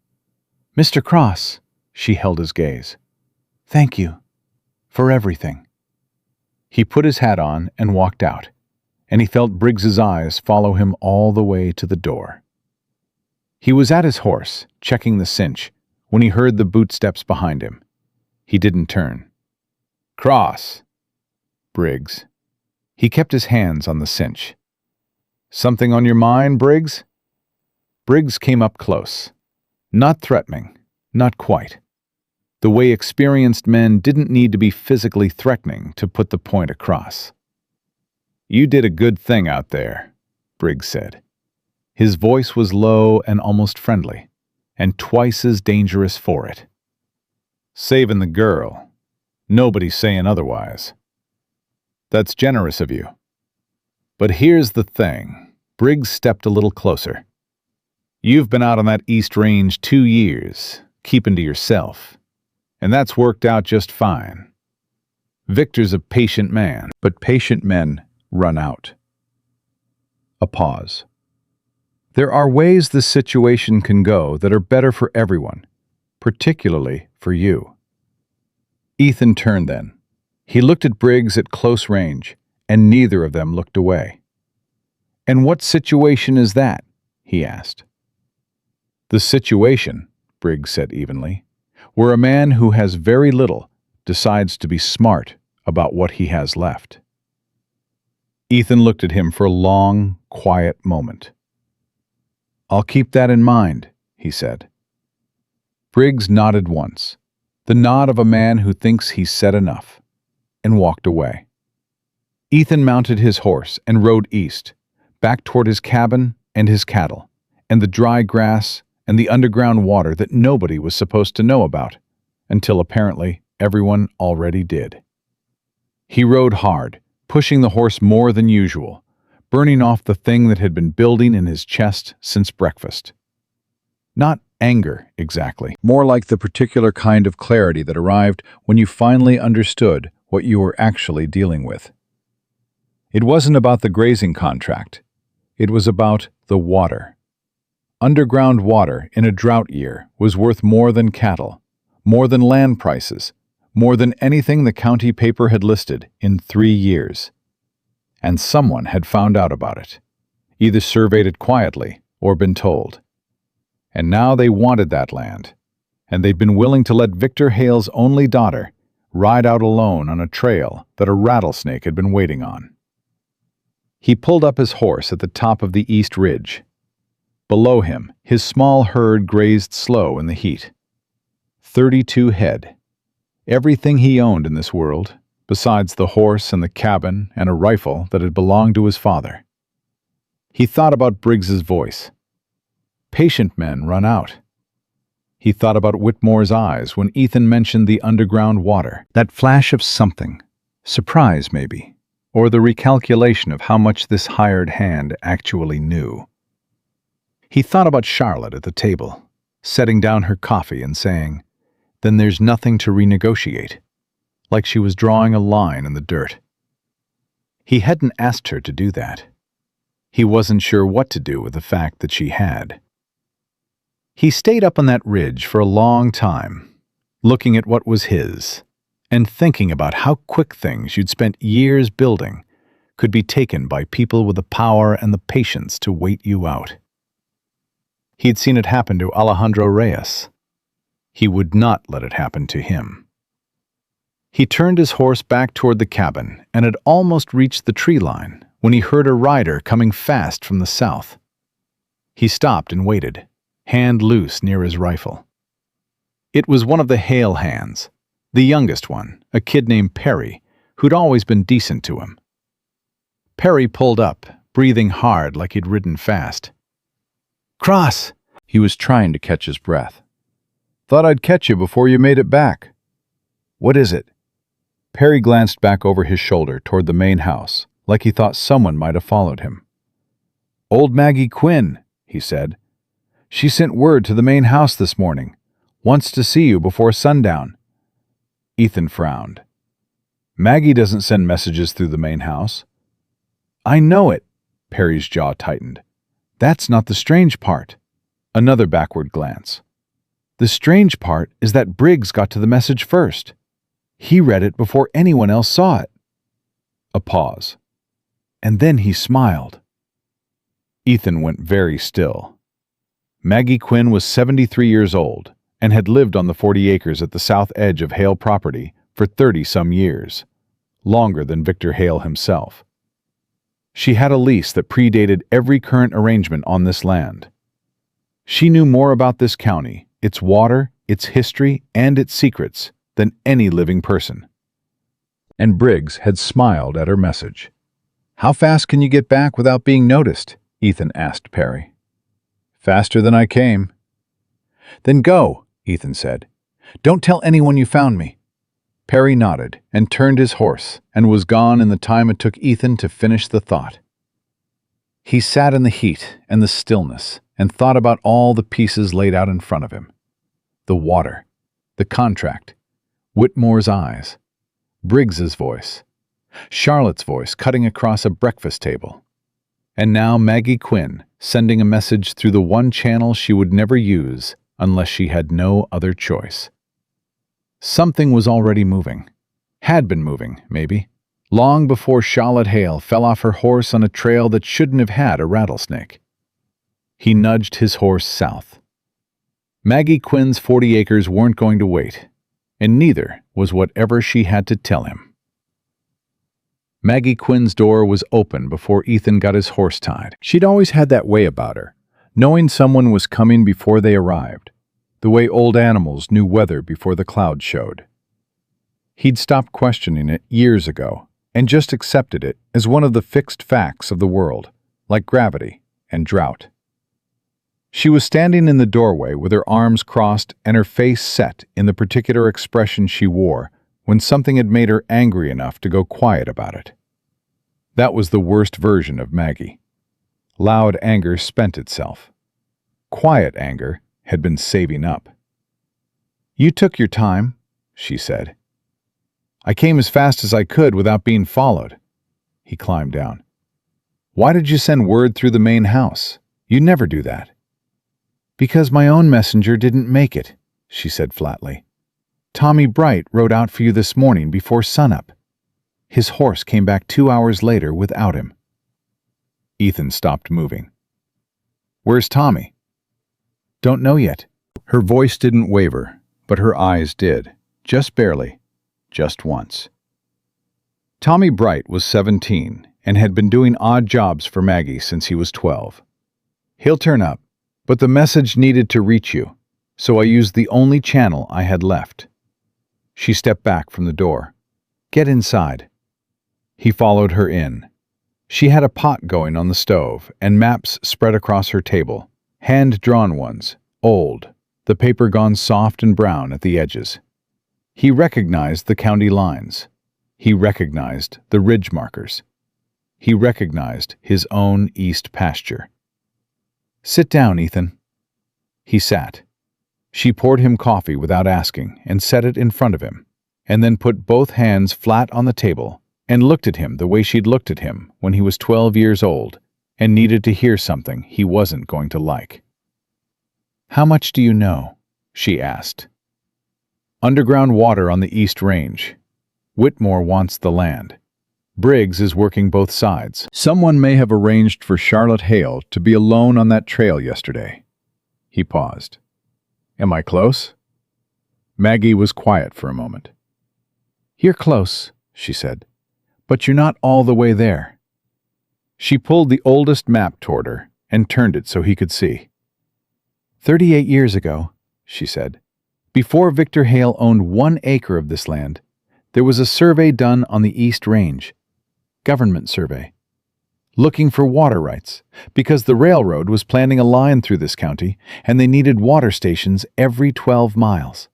[SPEAKER 1] "Mr. Cross," she held his gaze. "Thank you. For everything." He put his hat on and walked out, and he felt Briggs's eyes follow him all the way to the door. He was at his horse, checking the cinch, when he heard the bootsteps behind him. He didn't turn. "Cross." "Briggs." He kept his hands on the cinch. "Something on your mind, Briggs?" Briggs came up close. Not threatening, not quite. The way experienced men didn't need to be physically threatening to put the point across. "You did a good thing out there," Briggs said. His voice was low and almost friendly, and twice as dangerous for it. "Saving the girl. Nobody's saying otherwise." "That's generous of you. But here's the thing." Briggs stepped a little closer. "You've been out on that East Range 2 years, keeping to yourself. And that's worked out just fine. Victor's a patient man, but patient men run out." A pause. "There are ways this situation can go that are better for everyone, particularly for you." Ethan turned then. He looked at Briggs at close range, and neither of them looked away. "And what situation is that?" he asked. "The situation," Briggs said evenly, "where a man who has very little decides to be smart about what he has left." Ethan looked at him for a long, quiet moment. "I'll keep that in mind," he said. Briggs nodded once,
[SPEAKER 2] the nod of a man who thinks he's said enough, and walked away. Ethan mounted his horse and rode east, back toward his cabin and his cattle, and the dry grass and the underground water that nobody was supposed to know about, until apparently everyone already did. He rode hard, pushing the horse more than usual, burning off the thing that had been building in his chest since breakfast. Not anger, exactly. More like the particular kind of clarity that arrived when you finally understood what you were actually dealing with. It wasn't about the grazing contract. It was about the water. Underground water in a drought year was worth more than cattle, more than land prices, more than anything the county paper had listed in 3 years. And someone had found out about it, either surveyed it quietly or been told. And now they wanted that land, and they'd been willing to let Victor Hale's only daughter ride out alone on a trail that a rattlesnake had been waiting on. He pulled up his horse at the top of the east ridge. Below him, his small herd grazed slow in the heat. 32 head. Everything he owned in this world, besides the horse and the cabin and a rifle that had belonged to his father. He thought about Briggs's voice. Patient men run out. He thought about Whitmore's eyes when Ethan mentioned the underground water. That flash of something, surprise maybe, or the recalculation of how much this hired hand actually knew. He thought about Charlotte at the table, setting down her coffee and saying, "Then there's nothing to renegotiate," like she was drawing a line in the dirt. He hadn't asked her to do that. He wasn't sure what to do with the fact that she had. He stayed up on that ridge for a long time, looking at what was his, and thinking about how quick things you'd spent years building could be taken by people with the power and the patience to wait you out. He'd seen it happen to Alejandro Reyes. He would not let it happen to him. He turned his horse back toward the cabin and had almost reached the tree line when he heard a rider coming fast from the south. He stopped and waited, hand loose near his rifle. It was one of the Hale hands, the youngest one, a kid named Perry, who'd always been decent to him. Perry pulled up, breathing hard like he'd ridden fast. "Cross!" He was trying to catch his breath. "Thought I'd catch you before you made it back." "What is it?" Perry glanced back over his shoulder toward the main house, like he thought someone might have followed him. "Old Maggie Quinn," he said. "She sent word to the main house this morning. Wants to see you before sundown." Ethan frowned. "Maggie doesn't send messages through the main house." "I know it." Perry's jaw tightened. "That's not the strange part." Another backward glance. "The strange part is that Briggs got to the message first. He read it before anyone else saw it." A pause. And then he smiled. Ethan went very still. Maggie Quinn was 73 years old and had lived on the 40 acres at the south edge of Hale property for 30-some years, longer than Victor Hale himself. She had a lease that predated every current arrangement on this land. She knew more about this county, its water, its history, and its secrets than any living person. And Briggs had smiled at her message. "How fast can you get back without being noticed?" Ethan asked Perry. "Faster than I came." "Then go," Ethan said. "Don't tell anyone you found me." Perry nodded and turned his horse and was gone in the time it took Ethan to finish the thought. He sat in the heat and the stillness and thought about all the pieces laid out in front of him. The water, the contract, Whitmore's eyes, Briggs's voice, Charlotte's voice cutting across a breakfast table, and now Maggie Quinn sending a message through the one channel she would never use unless she had no other choice. Something was already moving. Had been moving, maybe, long before Charlotte Hale fell off her horse on a trail that shouldn't have had a rattlesnake. He nudged his horse south. Maggie Quinn's 40 acres weren't going to wait, and neither was whatever she had to tell him. Maggie Quinn's door was open before Ethan got his horse tied. She'd always had that way about her, knowing someone was coming before they arrived, the way old animals knew weather before the clouds showed. He'd stopped questioning it years ago and just accepted it as one of the fixed facts of the world, like gravity and drought. She was standing in the doorway with her arms crossed and her face set in the particular expression she wore when something had made her angry enough to go quiet about it. That was the worst version of Maggie. Loud anger spent itself. Quiet anger had been saving up. "You took your time," she said. "I came as fast as I could without being followed." He climbed down. "Why did you send word through the main house? You never do that." "Because my own messenger didn't make it," she said flatly. "Tommy Bright rode out for you this morning before sunup. His horse came back 2 hours later without him." Ethan stopped moving. "Where's Tommy?" "Don't know yet." Her voice didn't waver, but her eyes did, just barely, just once. Tommy Bright was 17 and had been doing odd jobs for Maggie since he was 12. "He'll turn up, but the message needed to reach you, so I used the only channel I had left." She stepped back from the door. "Get inside." He followed her in. She had a pot going on the stove and maps spread across her table, hand-drawn ones, old, the paper gone soft and brown at the edges. He recognized the county lines. He recognized the ridge markers. He recognized his own east pasture. "Sit down, Ethan." He sat. She poured him coffee without asking and set it in front of him, and then put both hands flat on the table and looked at him the way she'd looked at him when he was 12 years old and needed to hear something he wasn't going to like. "How much do you know?" she asked. "Underground water on the East Range. Whitmore wants the land. Briggs is working both sides. Someone may have arranged for Charlotte Hale to be alone on that trail yesterday." He paused. "Am I close?" Maggie was quiet for a moment. "You're close," she said, "but you're not all the way there." She pulled the oldest map toward her and turned it so he could see. 38 years ago," she said, "before Victor Hale owned 1 acre of this land, there was a survey done on the East Range. Government survey. Looking for water rights, because the railroad was planning a line through this county, and they needed water stations every 12 miles.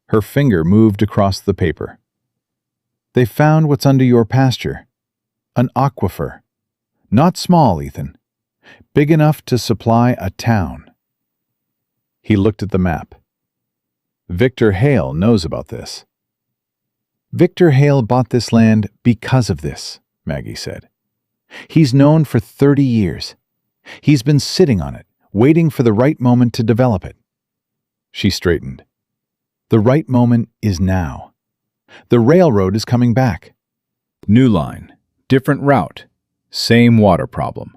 [SPEAKER 2] Her finger moved across the paper. "They found what's under your pasture. An aquifer. Not small, Ethan. Big enough to supply a town." He looked at the map. "Victor Hale knows about this." "Victor Hale bought this land because of this," Maggie said. "He's known for 30 years. He's been sitting on it, waiting for the right moment to develop it." She straightened. "The right moment is now. The railroad is coming back. New line, different route, same water problem.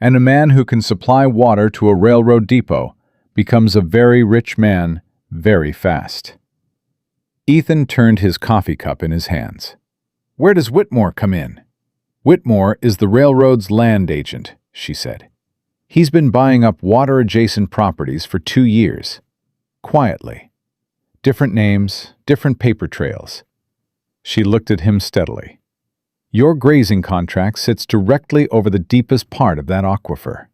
[SPEAKER 2] And a man who can supply water to a railroad depot becomes a very rich man very fast." Ethan turned his coffee cup in his hands. "Where does Whitmore come in?" "Whitmore is the railroad's land agent," she said. "He's been buying up water-adjacent properties for 2 years. Quietly. Different names, different paper trails." She looked at him steadily. "Your grazing contract sits directly over the deepest part of that aquifer.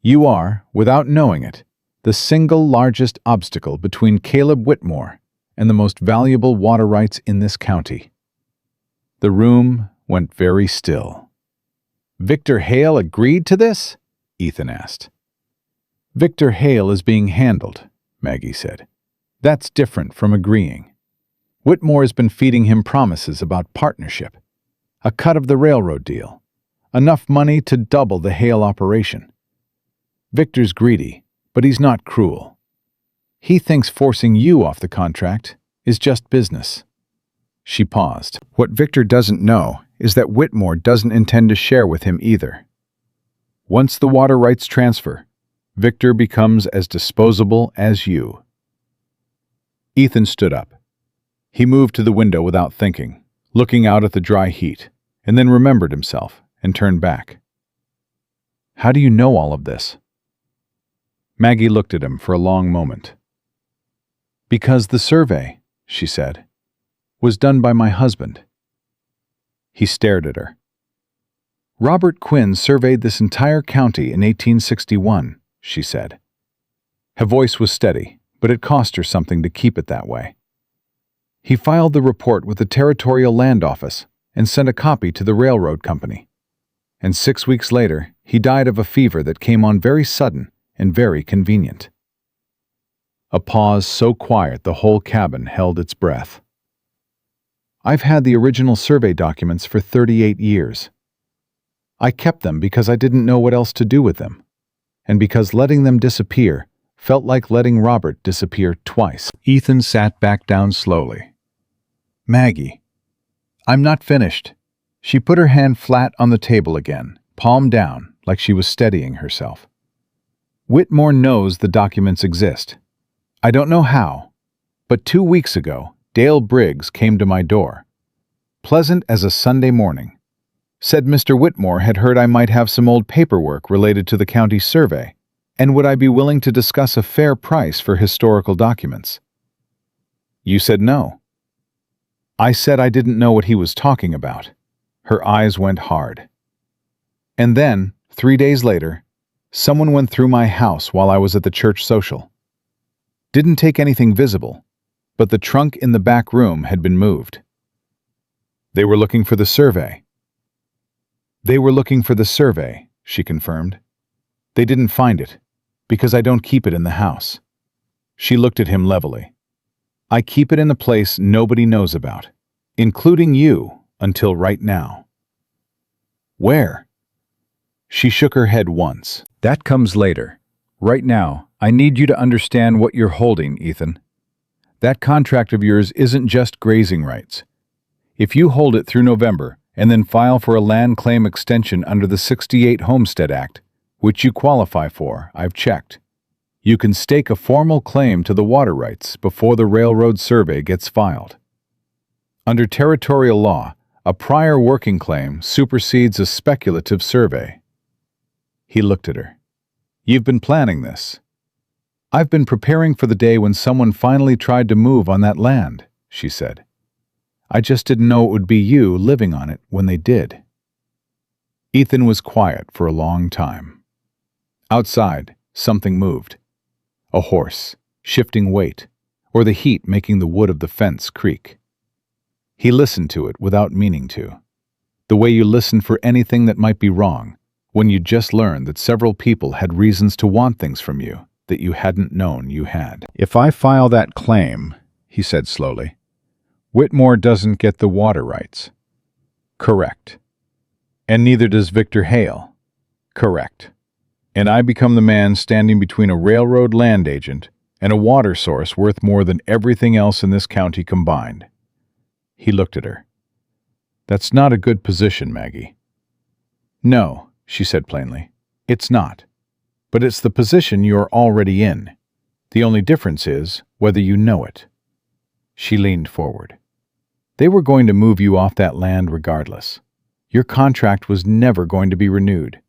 [SPEAKER 2] You are, without knowing it, the single largest obstacle between Caleb Whitmore and the most valuable water rights in this county." The room went very still. "Victor Hale agreed to this?" Ethan asked. "Victor Hale is being handled," Maggie said. "That's different from agreeing. Whitmore has been feeding him promises about partnership, a cut of the railroad deal, enough money to double the Hale operation. Victor's greedy, but he's not cruel. He thinks forcing you off the contract is just business." She paused. "What Victor doesn't know is that Whitmore doesn't intend to share with him either. Once the water rights transfer, Victor becomes as disposable as you." Ethan stood up. He moved to the window without thinking, looking out at the dry heat, and then remembered himself and turned back. "How do you know all of this?" Maggie looked at him for a long moment. "Because the survey," she said, "was done by my husband." He stared at her. "Robert Quinn surveyed this entire county in 1861, she said. Her voice was steady, but it cost her something to keep it that way. He filed the report with the Territorial Land Office and sent a copy to the railroad company. And 6 weeks later, he died of a fever that came on very sudden and very convenient." A pause so quiet the whole cabin held its breath. "I've had the original survey documents for 38 years. I kept them because I didn't know what else to do with them, and because letting them disappear felt like letting Robert disappear twice." Ethan sat back down slowly. "Maggie, I'm not finished." She put her hand flat on the table again, palm down, like she was steadying herself. "Whitmore knows the documents exist. I don't know how, but 2 weeks ago, Dale Briggs came to my door, pleasant as a Sunday morning. Said Mr. Whitmore had heard I might have some old paperwork related to the county survey, and would I be willing to discuss a fair price for historical documents. You said no." I said I didn't know what he was talking about. Her eyes went hard. "And then, 3 days later, someone went through my house while I was at the church social. Didn't take anything visible, but the trunk in the back room had been moved. They were looking for the survey." "They were looking for the survey," she confirmed. "They didn't find it, because I don't keep it in the house." She looked at him levelly. "I keep it in a place nobody knows about, including you, until right now." "Where?" She shook her head once. "That comes later. Right now, I need you to understand what you're holding, Ethan. That contract of yours isn't just grazing rights. If you hold it through November and then file for a land claim extension under the '68 Homestead Act, which you qualify for, I've checked, you can stake a formal claim to the water rights before the railroad survey gets filed. Under territorial law, a prior working claim supersedes a speculative survey." He looked at her. "You've been planning this." "I've been preparing for the day when someone finally tried to move on that land," she said. "I just didn't know it would be you living on it when they did." Ethan was quiet for a long time. Outside, something moved. A horse, shifting weight, or the heat making the wood of the fence creak. He listened to it without meaning to, the way you listen for anything that might be wrong, when you just learned that several people had reasons to want things from you that you hadn't known you had. "If I file that claim," he said slowly, "Whitmore doesn't get the water rights." "Correct. And neither does Victor Hale." "Correct. And I become the man standing between a railroad land agent and a water source worth more than everything else in this county combined." He looked at her. "That's not a good position, Maggie." "No," she said plainly, "it's not. But it's the position you're already in. The only difference is whether you know it." She leaned forward. "They were going to move you off that land regardless. Your contract was never going to be renewed.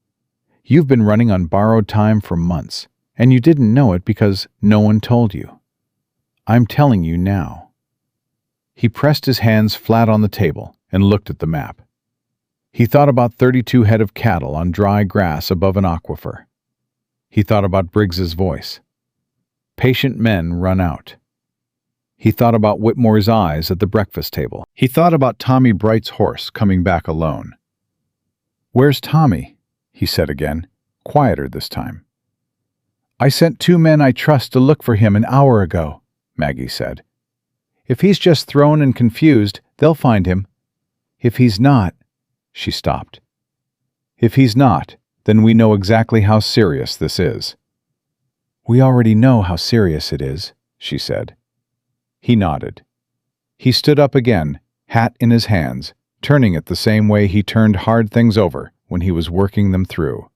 [SPEAKER 2] You've been running on borrowed time for months, and you didn't know it because no one told you. I'm telling you now." He pressed his hands flat on the table and looked at the map. He thought about 32 head of cattle on dry grass above an aquifer. He thought about Briggs's voice. "Patient men run out." He thought about Whitmore's eyes at the breakfast table. He thought about Tommy Bright's horse coming back alone. "Where's Tommy?" he said again, quieter this time. "I sent 2 men I trust to look for him an hour ago," Maggie said. "If he's just thrown and confused, they'll find him. If he's not—" She stopped. "If he's not, then we know exactly how serious this is." "We already know how serious it is," she said. He nodded. He stood up again, hat in his hands, turning it the same way he turned hard things over when he was working them through.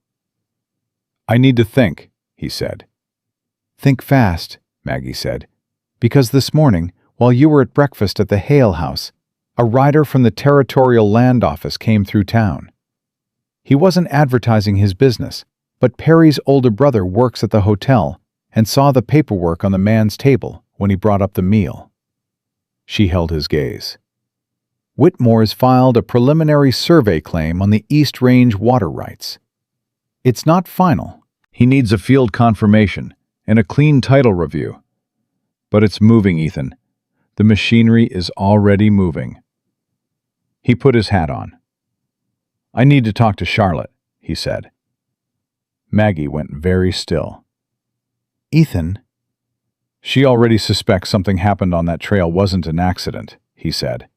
[SPEAKER 2] "I need to think," he said. "Think fast," Maggie said, "because this morning, while you were at breakfast at the Hale house, a rider from the Territorial Land Office came through town. He wasn't advertising his business, but Perry's older brother works at the hotel and saw the paperwork on the man's table when he brought up the meal. She held his gaze. Whitmore's filed a preliminary survey claim on the East Range water rights. It's not final.
[SPEAKER 1] He needs a field confirmation and a clean title review. But it's moving, Ethan. The machinery is already moving. He put his hat on. I need to talk to Charlotte, he said. Maggie went very still.
[SPEAKER 2] Ethan?
[SPEAKER 1] She already suspects something happened on that trail wasn't an accident, he said.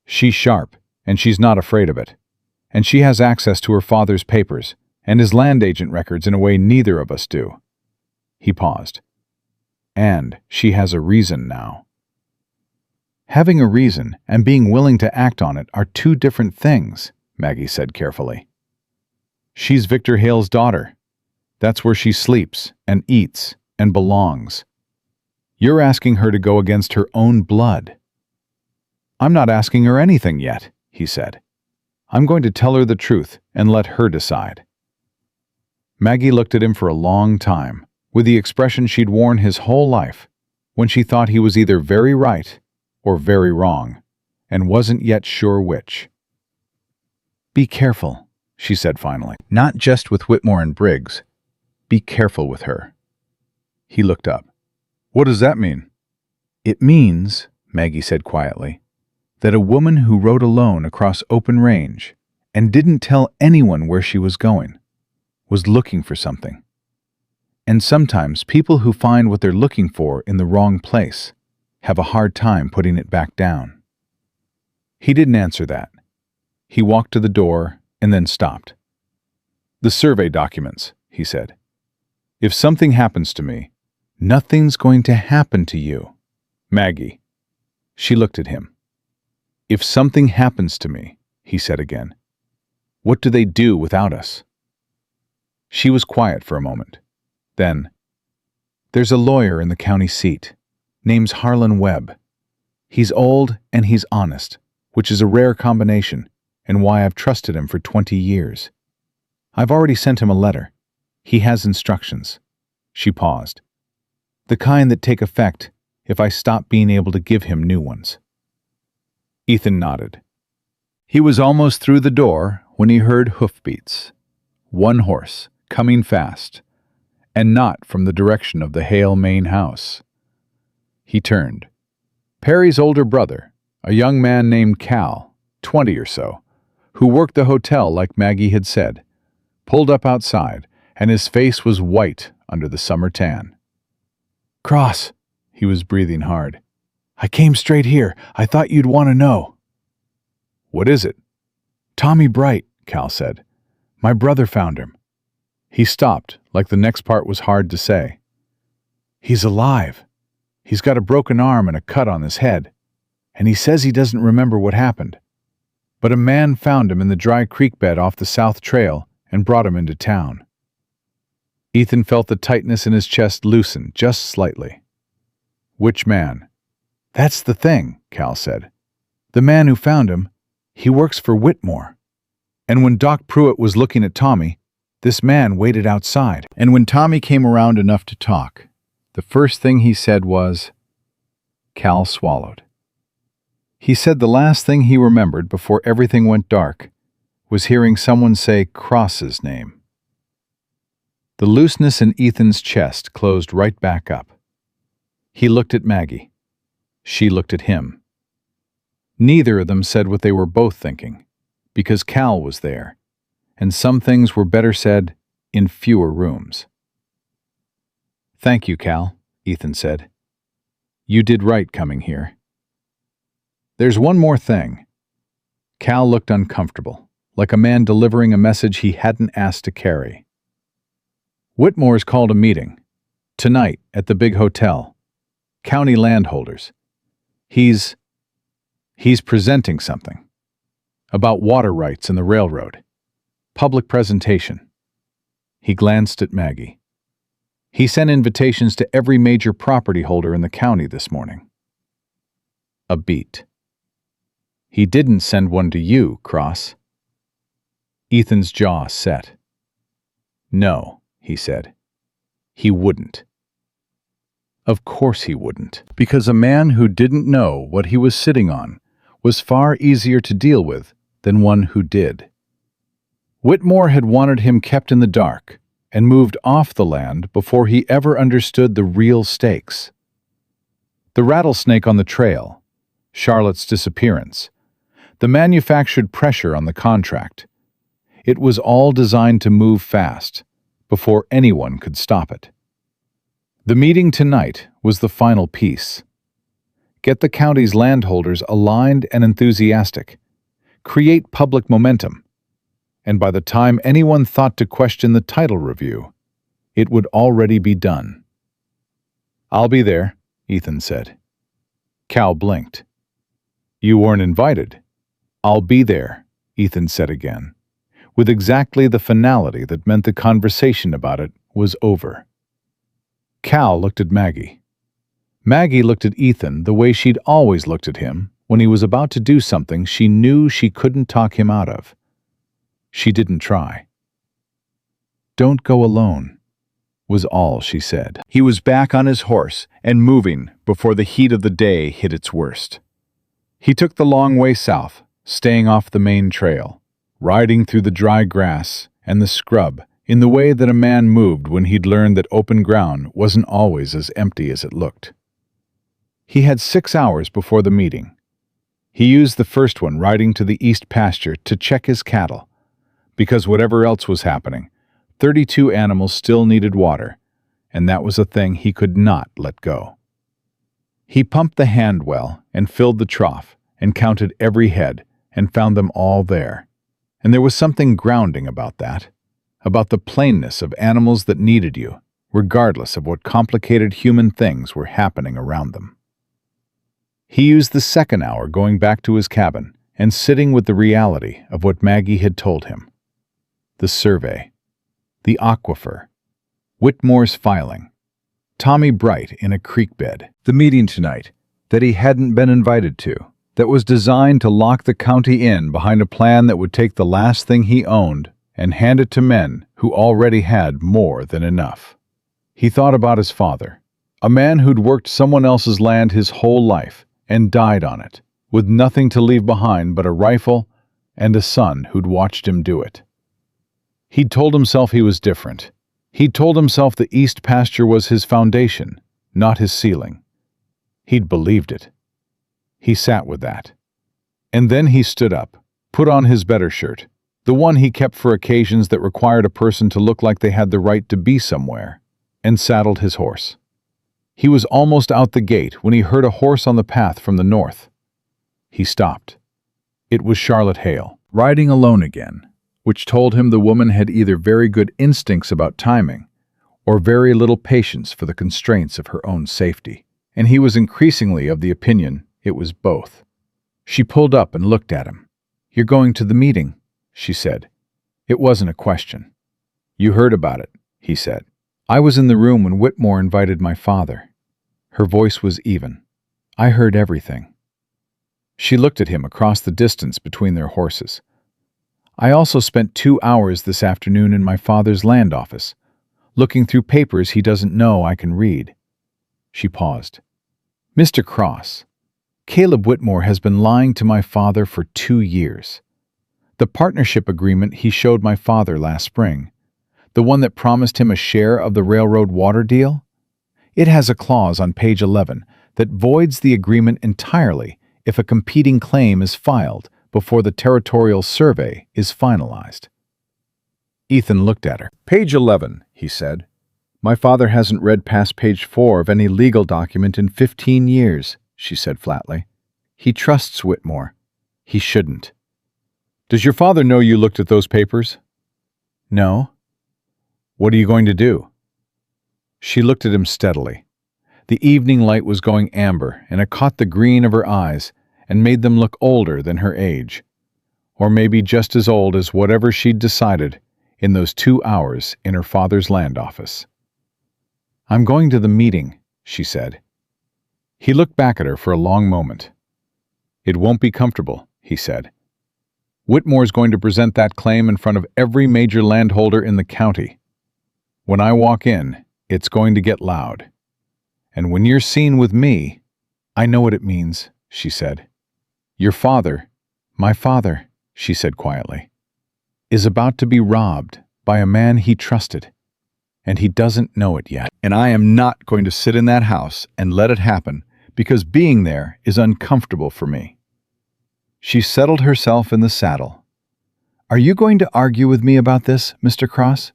[SPEAKER 1] She's sharp, and she's not afraid of it. And she has access to her father's papers and his land agent records in a way neither of us do. He paused. And she has a reason now.
[SPEAKER 2] Having a reason and being willing to act on it are two different things, Maggie said carefully.
[SPEAKER 1] She's Victor Hale's daughter. That's where she sleeps and eats and belongs. You're asking her to go against her own blood.
[SPEAKER 2] I'm not asking her anything yet, he said. I'm going to tell her the truth and let her decide.
[SPEAKER 1] Maggie looked at him for a long time, with the expression she'd worn his whole life, when she thought he was either very right or very wrong, and wasn't yet sure which.
[SPEAKER 2] Be careful, she said finally.
[SPEAKER 1] Not just with Whitmore and Briggs. Be careful with her. He looked up. What does that mean?
[SPEAKER 2] It means, Maggie said quietly, that a woman who rode alone across open range and didn't tell anyone where she was going was looking for something. And sometimes people who find what they're looking for in the wrong place have a hard time putting it back down. He didn't answer that. He walked to the door and then stopped.
[SPEAKER 1] The survey documents, he said. If something happens to me,
[SPEAKER 2] nothing's going to happen to you.
[SPEAKER 1] Maggie.
[SPEAKER 2] She looked at him.
[SPEAKER 1] If something happens to me, he said again, what do they do without us?
[SPEAKER 2] She was quiet for a moment. Then, there's a lawyer in the county seat. Name's Harlan Webb. He's old and he's honest, which is a rare combination and why I've trusted him for 20 years. I've already sent him a letter. He has instructions. She paused. The kind that take effect if I stop being able to give him new ones.
[SPEAKER 1] Ethan nodded. He was almost through the door when he heard hoofbeats. One horse, coming fast, and not from the direction of the Hale main house. He turned. Perry's older brother, a young man named Cal, 20 or so, who worked the hotel like Maggie had said, pulled up outside, and his face was white under the summer tan.
[SPEAKER 2] Cross, he was breathing hard. I came straight here. I thought you'd want to know.
[SPEAKER 1] What is it?
[SPEAKER 2] Tommy Bright, Cal said. My brother found him.
[SPEAKER 1] He stopped, like the next part was hard to say.
[SPEAKER 2] He's alive. He's got a broken arm and a cut on his head, and he says he doesn't remember what happened. But a man found him in the dry creek bed off the South Trail and brought him into town.
[SPEAKER 1] Ethan felt the tightness in his chest loosen just slightly. Which man?
[SPEAKER 2] That's the thing, Cal said. The man who found him, he works for Whitmore. And when Doc Pruitt was looking at Tommy, this man waited outside.
[SPEAKER 1] And when Tommy came around enough to talk, the first thing he said was... Cal swallowed. He said the last thing he remembered before everything went dark was hearing someone say Cross's name. The looseness in Ethan's chest closed right back up. He looked at Maggie. She looked at him. Neither of them said what they were both thinking, because Cal was there, and some things were better said in fewer rooms. Thank you, Cal, Ethan said. You did right coming here. There's one more thing. Cal looked uncomfortable, like a man delivering a message he hadn't asked to carry. Whitmore's called a meeting, tonight at the big hotel. County landholders. He's presenting something. About water rights in the railroad. Public presentation. He glanced at Maggie. He sent invitations to every major property holder in the county this morning. A beat. He didn't send one to you, Cross. Ethan's jaw set. No, he said. He wouldn't. Of course he wouldn't, because a man who didn't know what he was sitting on was far easier to deal with than one who did. Whitmore had wanted him kept in the dark and moved off the land before he ever understood the real stakes. The rattlesnake on the trail, Charlotte's disappearance, the manufactured pressure on the contract. It was all designed to move fast, before anyone could stop it. The meeting tonight was the final piece. Get the county's landholders aligned and enthusiastic. Create public momentum. And by the time anyone thought to question the title review, it would already be done. "I'll be there," Ethan said. Cal blinked. "You weren't invited." "I'll be there," Ethan said again, with exactly the finality that meant the conversation about it was over. Cal looked at Maggie. Maggie looked at Ethan the way she'd always looked at him when he was about to do something she knew she couldn't talk him out of. She didn't try. "Don't go alone," was all she said. He was back on his horse and moving before the heat of the day hit its worst. He took the long way south, staying off the main trail, riding through the dry grass and the scrub in the way that a man moved when he'd learned that open ground wasn't always as empty as it looked. He had 6 hours before the meeting. He used the first one riding to the east pasture to check his cattle, because whatever else was happening, 32 animals still needed water, and that was a thing he could not let go. He pumped the hand well and filled the trough and counted every head and found them all there. And there was something grounding about that, about the plainness of animals that needed you, regardless of what complicated human things were happening around them. He used the second hour going back to his cabin and sitting with the reality of what Maggie had told him. The survey, the aquifer, Whitmore's filing, Tommy Bright in a creek bed. The meeting tonight that he hadn't been invited to, that was designed to lock the county in behind a plan that would take the last thing he owned and hand it to men who already had more than enough. He thought about his father, a man who'd worked someone else's land his whole life and died on it, with nothing to leave behind but a rifle and a son who'd watched him do it. He'd told himself he was different. He'd told himself the east pasture was his foundation, not his ceiling. He'd believed it. He sat with that. And then he stood up, put on his better shirt, the one he kept for occasions that required a person to look like they had the right to be somewhere, and saddled his horse. He was almost out the gate when he heard a horse on the path from the north. He stopped. It was Charlotte Hale, riding alone again, which told him the woman had either very good instincts about timing or very little patience for the constraints of her own safety, and he was increasingly of the opinion it was both. She pulled up and looked at him. "You're going to the meeting," she said. It wasn't a question. "You heard about it," he said. "I was in the room when Whitmore invited my father." Her voice was even. "I heard everything." She looked at him across the distance between their horses. "I also spent 2 hours this afternoon in my father's land office, looking through papers he doesn't know I can read." She paused. "Mr. Cross, Caleb Whitmore has been lying to my father for 2 years. The partnership agreement he showed my father last spring, the one that promised him a share of the railroad water deal, it has a clause on page 11 that voids the agreement entirely if a competing claim is filed before the territorial survey is finalized." Ethan looked at her. "Page 11, he said. "My father hasn't read past page 4 of any legal document in 15 years, she said flatly. "He trusts Whitmore. He shouldn't." "Does your father know you looked at those papers?" "No." "What are you going to do?" She looked at him steadily. The evening light was going amber, and it caught the green of her eyes and made them look older than her age, or maybe just as old as whatever she'd decided in those 2 hours in her father's land office. "I'm going to the meeting," she said. He looked back at her for a long moment. "It won't be comfortable," he said. "Whitmore's going to present that claim in front of every major landholder in the county. When I walk in, it's going to get loud.
[SPEAKER 2] And when you're seen with me, I know what it means, she said. Your father, my father, she said quietly, is about to be robbed by a man he trusted, and he doesn't know it yet. And I am not going to sit in that house and let it happen because being there is uncomfortable for me. She settled herself in the saddle. Are you going to argue with me about this, Mr. Cross?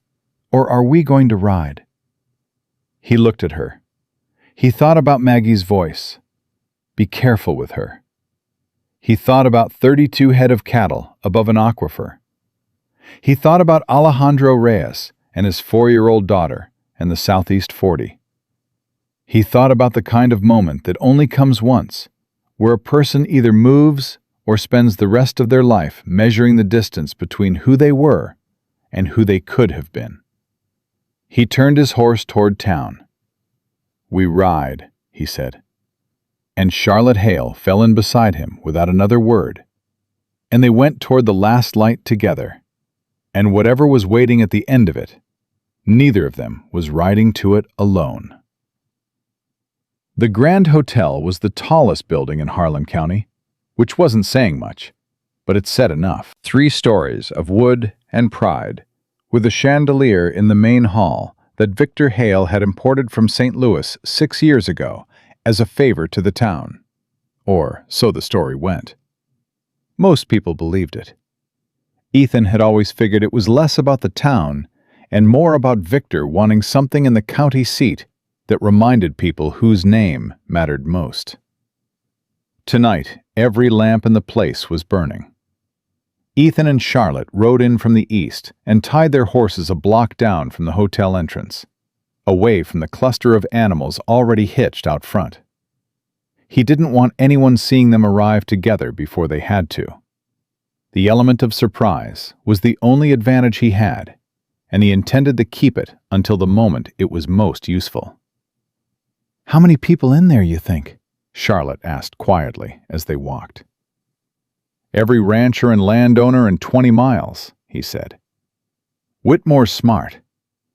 [SPEAKER 2] Or are we going to ride? He looked at her. He thought about Maggie's voice. Be careful with her. He thought about 32 head of cattle above an aquifer. He thought about Alejandro Reyes and his 4-year-old daughter and the Southeast 40. He thought about the kind of moment that only comes once, where a person either moves or spends the rest of their life measuring the distance between who they were and who they could have been. He turned his horse toward town. We ride, he said. And Charlotte Hale fell in beside him without another word, and they went toward the last light together, and whatever was waiting at the end of it, neither of them was riding to it alone. The Grand Hotel was the tallest building in Harlan County, which wasn't saying much, but it said enough. 3 stories of wood and pride, with a chandelier in the main hall that Victor Hale had imported from St. Louis 6 years ago as a favor to the town. Or so the story went. Most people believed it. Ethan had always figured it was less about the town and more about Victor wanting something in the county seat that reminded people whose name mattered most. Tonight, every lamp in the place was burning. Ethan and Charlotte rode in from the east and tied their horses a block down from the hotel entrance, away from the cluster of animals already hitched out front. He didn't want anyone seeing them arrive together before they had to. The element of surprise was the only advantage he had, and he intended to keep it until the moment it was most useful. "How many people in there, you think?" Charlotte asked quietly as they walked. "Every rancher and landowner in 20 miles, he said. Whitmore's smart.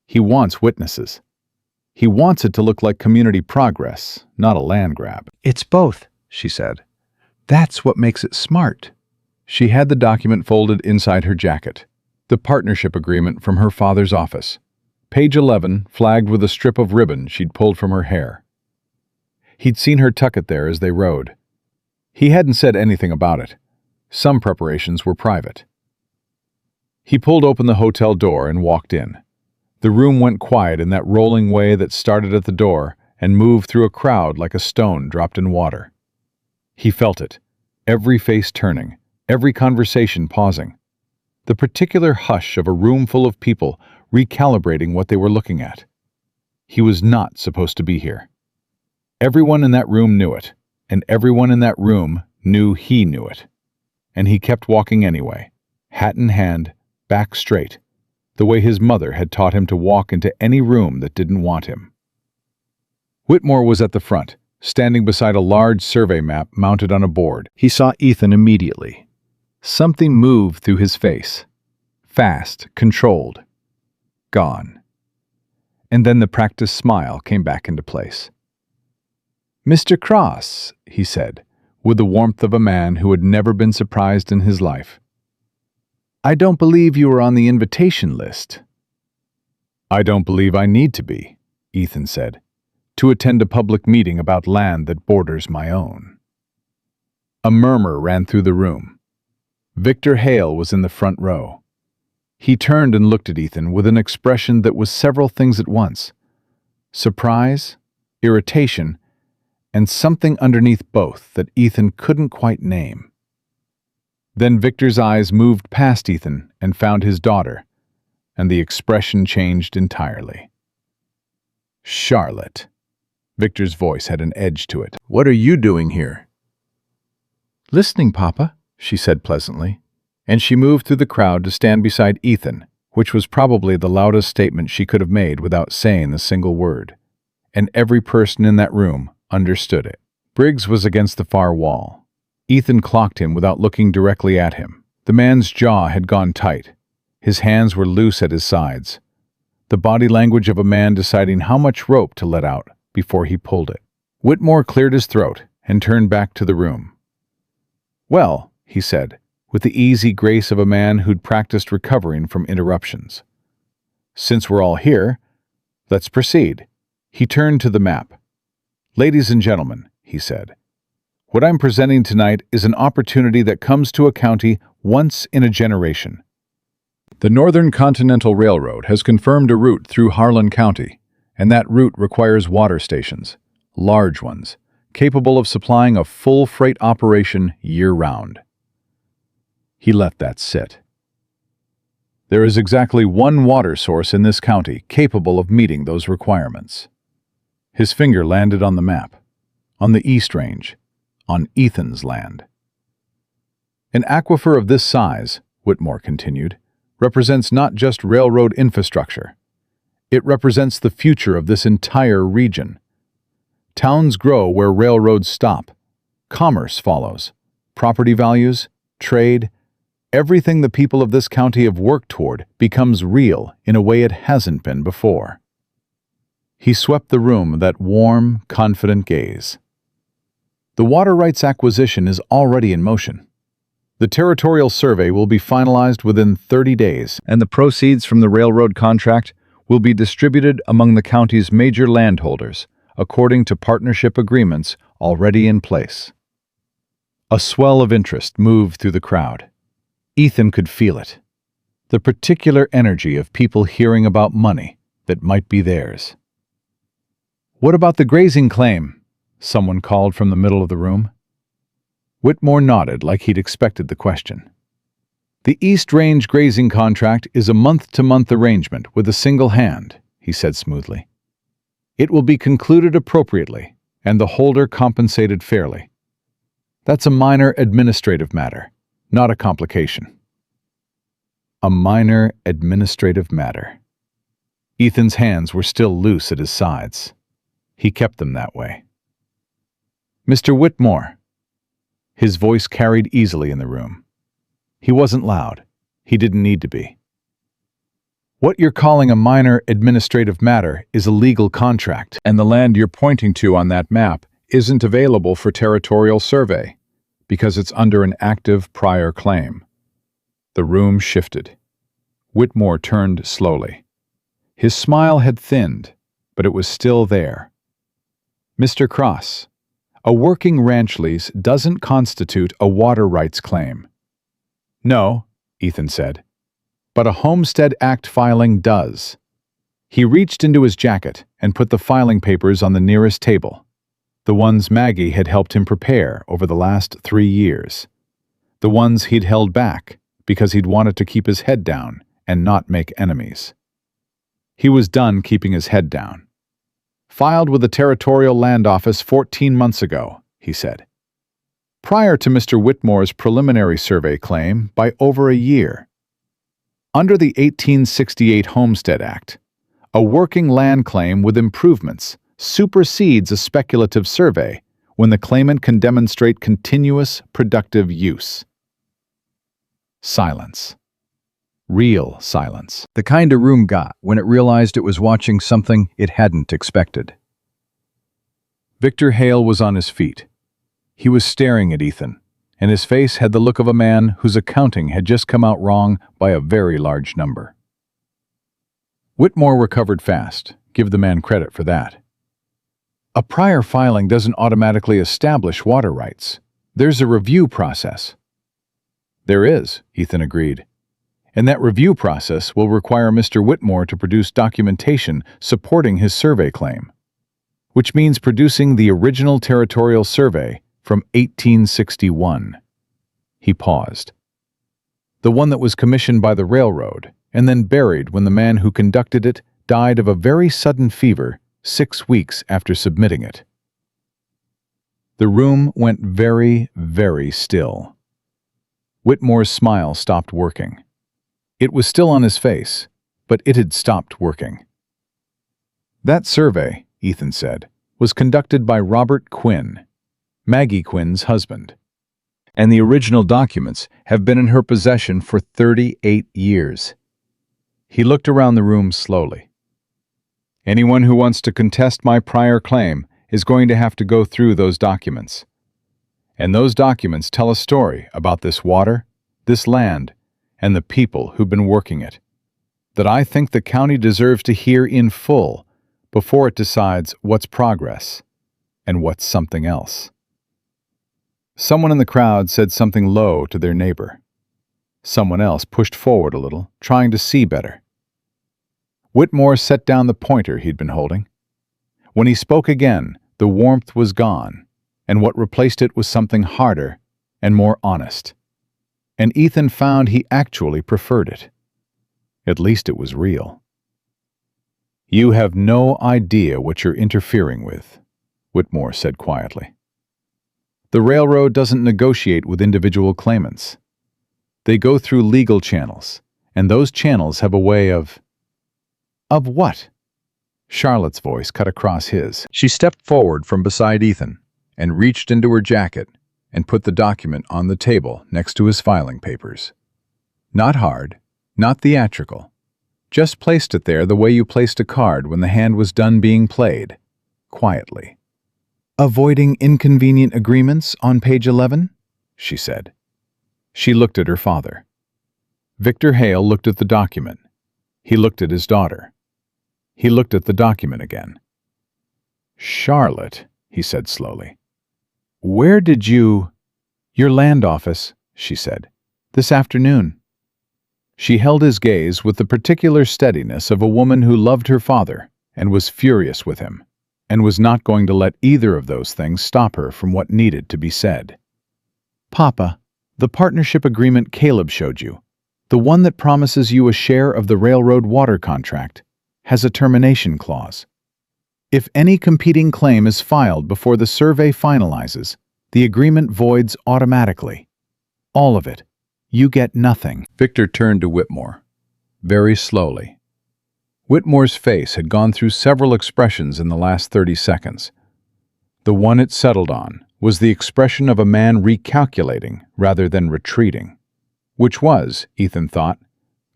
[SPEAKER 2] He wants witnesses. He wants it to look like community progress, not a land grab."
[SPEAKER 1] "It's both," she said. "That's what makes it smart." She had the document folded inside her jacket, the partnership agreement from her father's office, page 11 flagged with a strip of ribbon she'd pulled from her hair. He'd seen her tuck it there as they rode. He hadn't said anything about it. Some preparations were private. He pulled open the hotel door and walked in. The room went quiet in that rolling way that started at the door and moved through a crowd like a stone dropped in water. He felt it, every face turning, every conversation pausing, the particular hush of a room full of people recalibrating what they were looking at. He was not supposed to be here. Everyone in that room knew it, and everyone in that room knew he knew it. And he kept walking anyway, hat in hand, back straight, the way his mother had taught him to walk into any room that didn't want him. Whitmore was at the front, standing beside a large survey map mounted on a board. He saw Ethan immediately. Something moved through his face. Fast, controlled. Gone. And then the practiced smile came back into place. "Mr. Cross," he said, with the warmth of a man who had never been surprised in his life. "I don't believe you were on the invitation list." "I don't believe I need to be," Ethan said, "to attend a public meeting about land that borders my own." A murmur ran through the room. Victor Hale was in the front row. He turned and looked at Ethan with an expression that was several things at once: surprise, irritation, and something underneath both that Ethan couldn't quite name. Then Victor's eyes moved past Ethan and found his daughter, and the expression changed entirely. "Charlotte." Victor's voice had an edge to it. "What are you doing here?" "Listening, Papa," she said pleasantly, and she moved through the crowd to stand beside Ethan, which was probably the loudest statement she could have made without saying a single word. And every person in that room understood it. Briggs was against the far wall. Ethan clocked him without looking directly at him. The man's jaw had gone tight. His hands were loose at his sides. The body language of a man deciding how much rope to let out
[SPEAKER 2] before he pulled it. Whitmore cleared his throat and turned back to the room. "Well," he said, with the easy grace of a man who'd practiced recovering from interruptions. "Since we're all here, let's proceed." He turned to the map. "Ladies and gentlemen," he said, "what I'm presenting tonight is an opportunity that comes to a county once in a generation."
[SPEAKER 1] The Northern Continental Railroad has confirmed a route through Harlan County, and that route requires water stations, large ones, capable of supplying a full freight operation year-round. He let that sit. There is exactly one water source in this county capable of meeting those requirements. His finger landed on the map, on the East Range, on Ethan's land. An aquifer of this size, Whitmore continued, represents not just railroad infrastructure. It represents the future of this entire region. Towns grow where railroads stop. Commerce follows. Property values, trade, everything the people of this county have worked toward becomes real in a way it hasn't been before. He swept the room with that warm, confident gaze. The water rights acquisition is already in motion. The territorial survey will be finalized within 30 days, and the proceeds from the railroad contract will be distributed among the county's major landholders, according to partnership agreements already in place. A swell of interest moved through the crowd. Ethan could feel it. The particular energy of people hearing about money that might be theirs. "What about the grazing claim?" someone called from the middle of the room. Whitmore nodded like he'd expected the question. "The East Range grazing contract is a month-to-month arrangement with a single hand," he said smoothly. "It will be concluded appropriately, and the holder compensated fairly. That's a minor administrative matter, not a complication." A minor administrative matter. Ethan's hands were still loose at his sides. He kept them that way. "Mr. Whitmore." His voice carried easily in the room. He wasn't loud. He didn't need to be. "What you're calling a minor administrative matter is a legal contract, and the land you're pointing to on that map isn't available for territorial survey because it's under an active prior claim." The room shifted. Whitmore turned slowly. His smile had thinned, but it was still there. "Mr. Cross, a working ranch lease doesn't constitute a water rights claim." "No," Ethan said, "but a Homestead Act filing does." He reached into his jacket and put the filing papers on the nearest table, the ones Maggie had helped him prepare over the last 3 years, the ones he'd held back because he'd wanted to keep his head down and not make enemies. He was done keeping his head down. "Filed with the Territorial Land Office 14 months ago," he said. "Prior to Mr. Whitmore's preliminary survey claim by over a year. Under the 1868 Homestead Act, a working land claim with improvements supersedes a speculative survey when the claimant can demonstrate continuous, productive use." Silence. Real silence. The kind a room got when it realized it was watching something it hadn't expected. Victor Hale was on his feet. He was staring at Ethan, and his face had the look of a man whose accounting had just come out wrong by a very large number. Whitmore recovered fast. Give the man credit for that. "A prior filing doesn't automatically establish water rights. There's a review process." "There is," Ethan agreed. "And that review process will require Mr. Whitmore to produce documentation supporting his survey claim, which means producing the original territorial survey from 1861. He paused. "The one that was commissioned by the railroad and then buried when the man who conducted it died of a very sudden fever 6 weeks after submitting it." The room went very, very still. Whitmore's smile stopped working. It was still on his face, but it had stopped working. "That survey," Ethan said, "was conducted by Robert Quinn, Maggie Quinn's husband, and the original documents have been in her possession for 38 years. He looked around the room slowly. Anyone who wants to contest my prior claim is going to have to go through those documents. And those documents tell a story about this water, this land, and the people who've been working it, that I think the county deserves to hear in full before it decides what's progress and what's something else. Someone in the crowd said something low to their neighbor. Someone else pushed forward a little, trying to see better. Whitmore set down the pointer he'd been holding. When he spoke again, the warmth was gone, and what replaced it was something harder and more honest. And Ethan found he actually preferred it. At least it was real. "You have no idea what you're interfering with," Whitmore said quietly. "The railroad doesn't negotiate with individual claimants. They go through legal channels, and those channels have a way of..." "Of what?" Charlotte's voice cut across his. She stepped forward from beside Ethan and reached into her jacket and put the document on the table next to his filing papers. Not hard, not theatrical. Just placed it there the way you placed a card when the hand was done being played, quietly. "Avoiding inconvenient agreements on page 11?" she said. She looked at her father. Victor Hale looked at the document. He looked at his daughter. He looked at the document again. "Charlotte," he said slowly. "Where did you—" "Your land office," she said. "This afternoon." She held his gaze with the particular steadiness of a woman who loved her father and was furious with him, and was not going to let either of those things stop her from what needed to be said. "Papa, the partnership agreement Caleb showed you, the one that promises you a share of the railroad water contract, has a termination clause. If any competing claim is filed before the survey finalizes, the agreement voids automatically. All of it. You get nothing." Victor turned to Whitmore, very slowly. Whitmore's face had gone through several expressions in the last 30 seconds. The one it settled on was the expression of a man recalculating rather than retreating, which was, Ethan thought,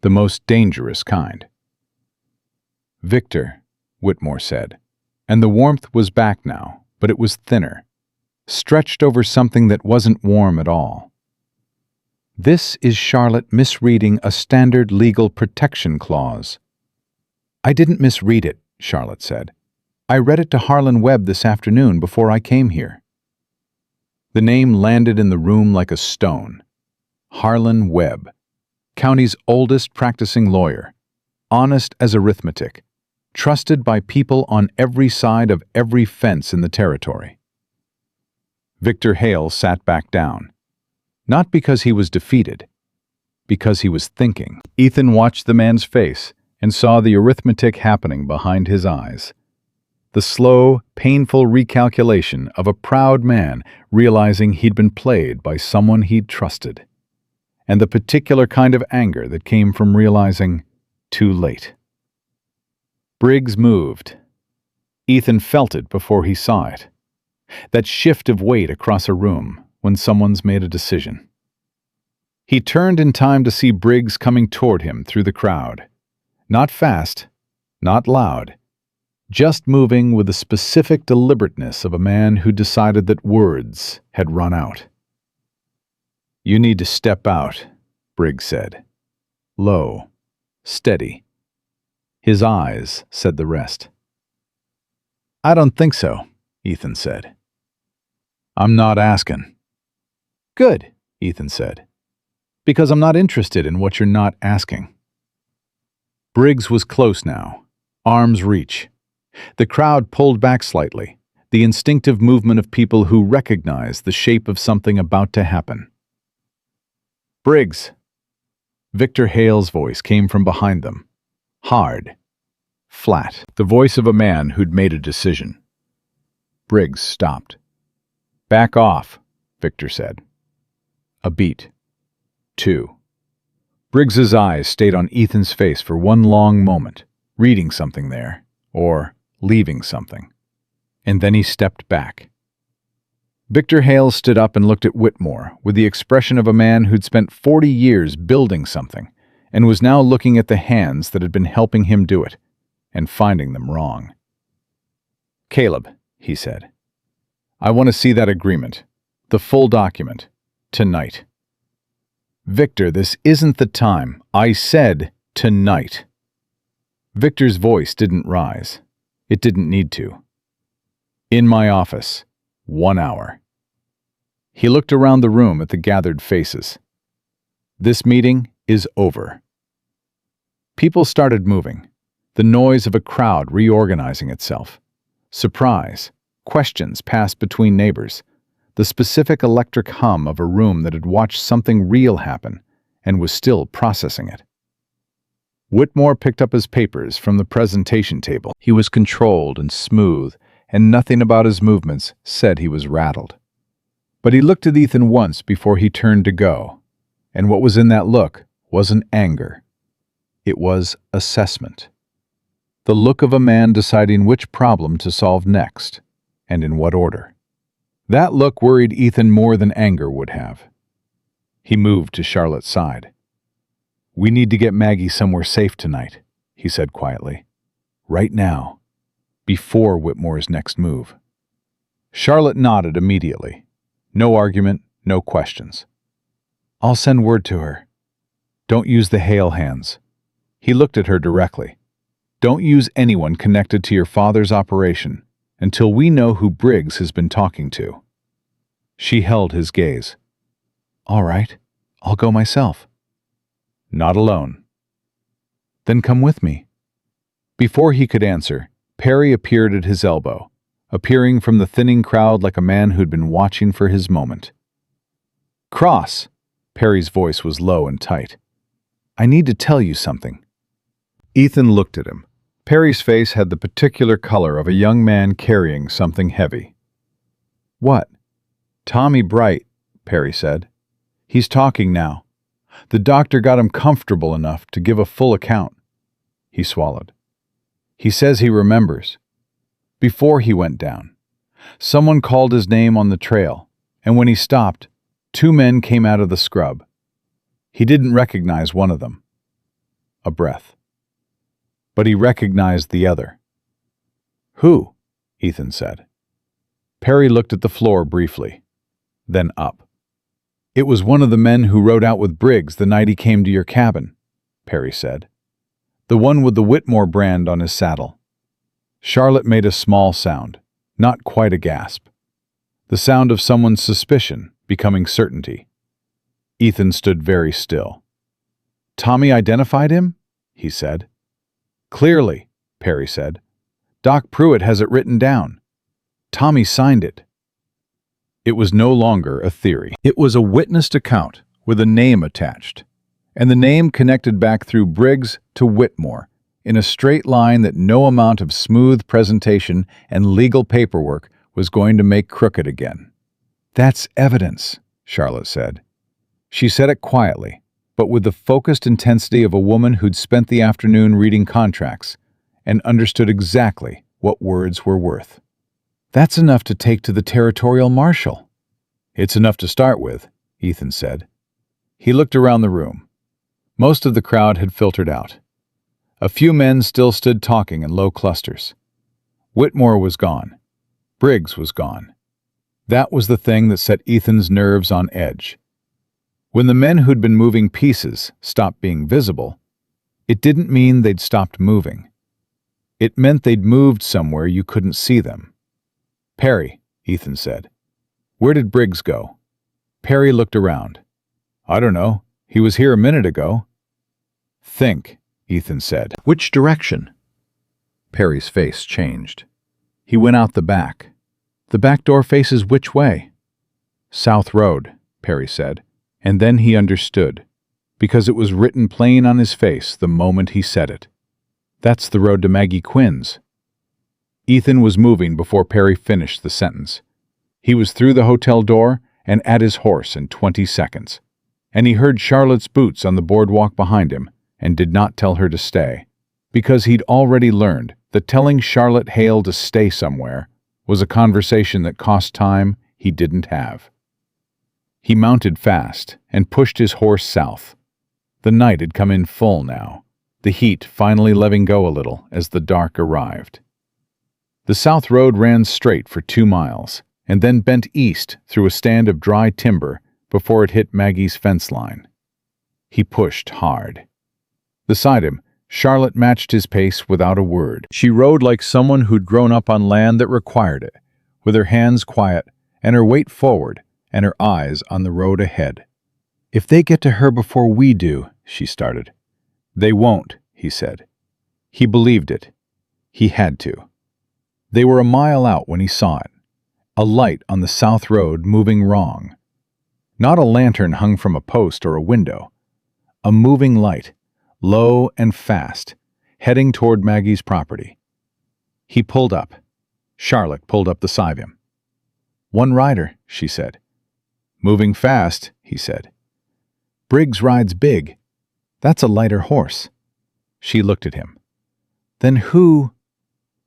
[SPEAKER 1] the most dangerous kind. "Victor," Whitmore said, and the warmth was back now, but it was thinner, stretched over something that wasn't warm at all. "This is Charlotte misreading a standard legal protection clause." "I didn't misread it," Charlotte said. "I read it to Harlan Webb this afternoon before I came here." The name landed in the room like a stone. Harlan Webb, county's oldest practicing lawyer, honest as arithmetic, trusted by people on every side of every fence in the territory. Victor Hale sat back down. Not because he was defeated, because he was thinking. Ethan watched the man's face and saw the arithmetic happening behind his eyes. The slow, painful recalculation of a proud man realizing he'd been played by someone he'd trusted. And the particular kind of anger that came from realizing too late. Briggs moved. Ethan felt it before he saw it. That shift of weight across a room when someone's made a decision. He turned in time to see Briggs coming toward him through the crowd. Not fast, not loud, just moving with the specific deliberateness of a man who decided that words had run out. "You need to step out," Briggs said. Low, steady. His eyes said the rest. "I don't think so," Ethan said. "I'm not asking." "Good," Ethan said, "because I'm not interested in what you're not asking." Briggs was close now, arm's reach. The crowd pulled back slightly, the instinctive movement of people who recognize the shape of something about to happen. "Briggs." Victor Hale's voice came from behind them, hard, flat, the voice of a man who'd made a decision. Briggs stopped. "Back off," Victor said. A beat. 2. Briggs's eyes stayed on Ethan's face for one long moment, reading something there, or leaving something. And then he stepped back. Victor Hale stood up and looked at Whitmore with the expression of a man who'd spent 40 years building something and was now looking at the hands that had been helping him do it.
[SPEAKER 2] and finding them wrong. "Caleb," he said, "I want to see that agreement, the full document, tonight." "Victor, this isn't the time. I said tonight." Victor's voice didn't rise. It didn't need to. "In my office. 1 hour." He looked around the room at the gathered faces. "This meeting is over." People started moving, the noise of a crowd reorganizing itself. Surprise, questions passed between neighbors, the specific electric hum of a room that had watched something real happen and was still processing it. Whitmore picked up his papers from the presentation table. He was controlled and smooth, and nothing about his movements said he was rattled. But he looked at Ethan once before he turned to go, and what was in that look wasn't anger. It was assessment. The look of a man deciding which problem to solve next, and in what order. That look worried Ethan more than anger would have. He moved to Charlotte's side. "We need to get Maggie somewhere safe tonight," he said quietly. "Right now, before Whitmore's next move." Charlotte nodded immediately. No argument, no questions. "I'll send word to her. Don't use the hail hands." He looked at her directly. "Don't use anyone connected to your father's operation until we know who Briggs has been talking to." She held his gaze. "All right, I'll go myself." "Not alone." "Then come with me." Before he could answer, Perry appeared at his elbow, appearing from the thinning crowd like a man who'd been watching for his moment. "Cross," Perry's voice was low and tight. "I need to tell you something." Ethan looked at him. Perry's face had the particular color of a young man carrying something heavy. "What?" "Tommy Bright," Perry said. "He's talking now. The doctor got him comfortable enough to give a full account." He swallowed. "He says he remembers. Before he went down, someone called his name on the trail, and when he stopped, 2 men came out of the scrub. He didn't recognize one of them." A breath. "But he recognized the other." "Who?" Ethan said. Perry looked at the floor briefly, then up. "It was one of the men who rode out with Briggs the night he came to your cabin," Perry said. "The one with the Whitmore brand on his saddle." Charlotte made a small sound, not quite a gasp. The sound of someone's suspicion becoming certainty. Ethan stood very still. "Tommy identified him?" he said. "Clearly," Perry said. "Doc Pruitt has it written down. Tommy signed it." It was no longer a theory. It was a witnessed account with a name attached, and the name connected back through Briggs to Whitmore in a straight line that no amount of smooth presentation and legal paperwork was going to make crooked again. "That's evidence," Charlotte said. She said it quietly, but with the focused intensity of a woman who'd spent the afternoon reading contracts and understood exactly what words were worth. "That's enough to take to the territorial marshal." "It's enough to start with," Ethan said. He looked around the room. Most of the crowd had filtered out. A few men still stood talking in low clusters. Whitmore was gone. Briggs was gone. That was the thing that set Ethan's nerves on edge. When the men who'd been moving pieces stopped being visible, it didn't mean they'd stopped moving. It meant they'd moved somewhere you couldn't see them. "Perry," Ethan said. "Where did Briggs go?" Perry looked around. "I don't know. He was here a minute ago." "Think," Ethan said. "Which direction?" Perry's face changed. "He went out the back. The back door faces which way?" "South Road," Perry said, and then he understood, because it was written plain on his face the moment he said it. "That's the road to Maggie Quinn's." Ethan was moving before Perry finished the sentence. He was through the hotel door and at his horse in 20 seconds, and he heard Charlotte's boots on the boardwalk behind him and did not tell her to stay, because he'd already learned that telling Charlotte Hale to stay somewhere was a conversation that cost time he didn't have. He mounted fast and pushed his horse south. The night had come in full now. the heat finally letting go a little as the dark arrived. The south road ran straight for 2 miles, and then bent east through a stand of dry timber before it hit Maggie's fence line. He pushed hard. Beside him, Charlotte matched his pace without a word. She rode like someone who'd grown up on land that required it, with her hands quiet and her weight forward and her eyes on the road ahead. "If they get to her before we do," she started. "They won't," he said. He believed it. He had to. They were a mile out when he saw it. A light on the south road moving wrong. Not a lantern hung from a post or a window. A moving light, low and fast, heading toward Maggie's property. He pulled up. Charlotte pulled up beside him. "One rider," she said. "Moving fast," he said. "Briggs rides big. That's a lighter horse." She looked at him. "Then who—"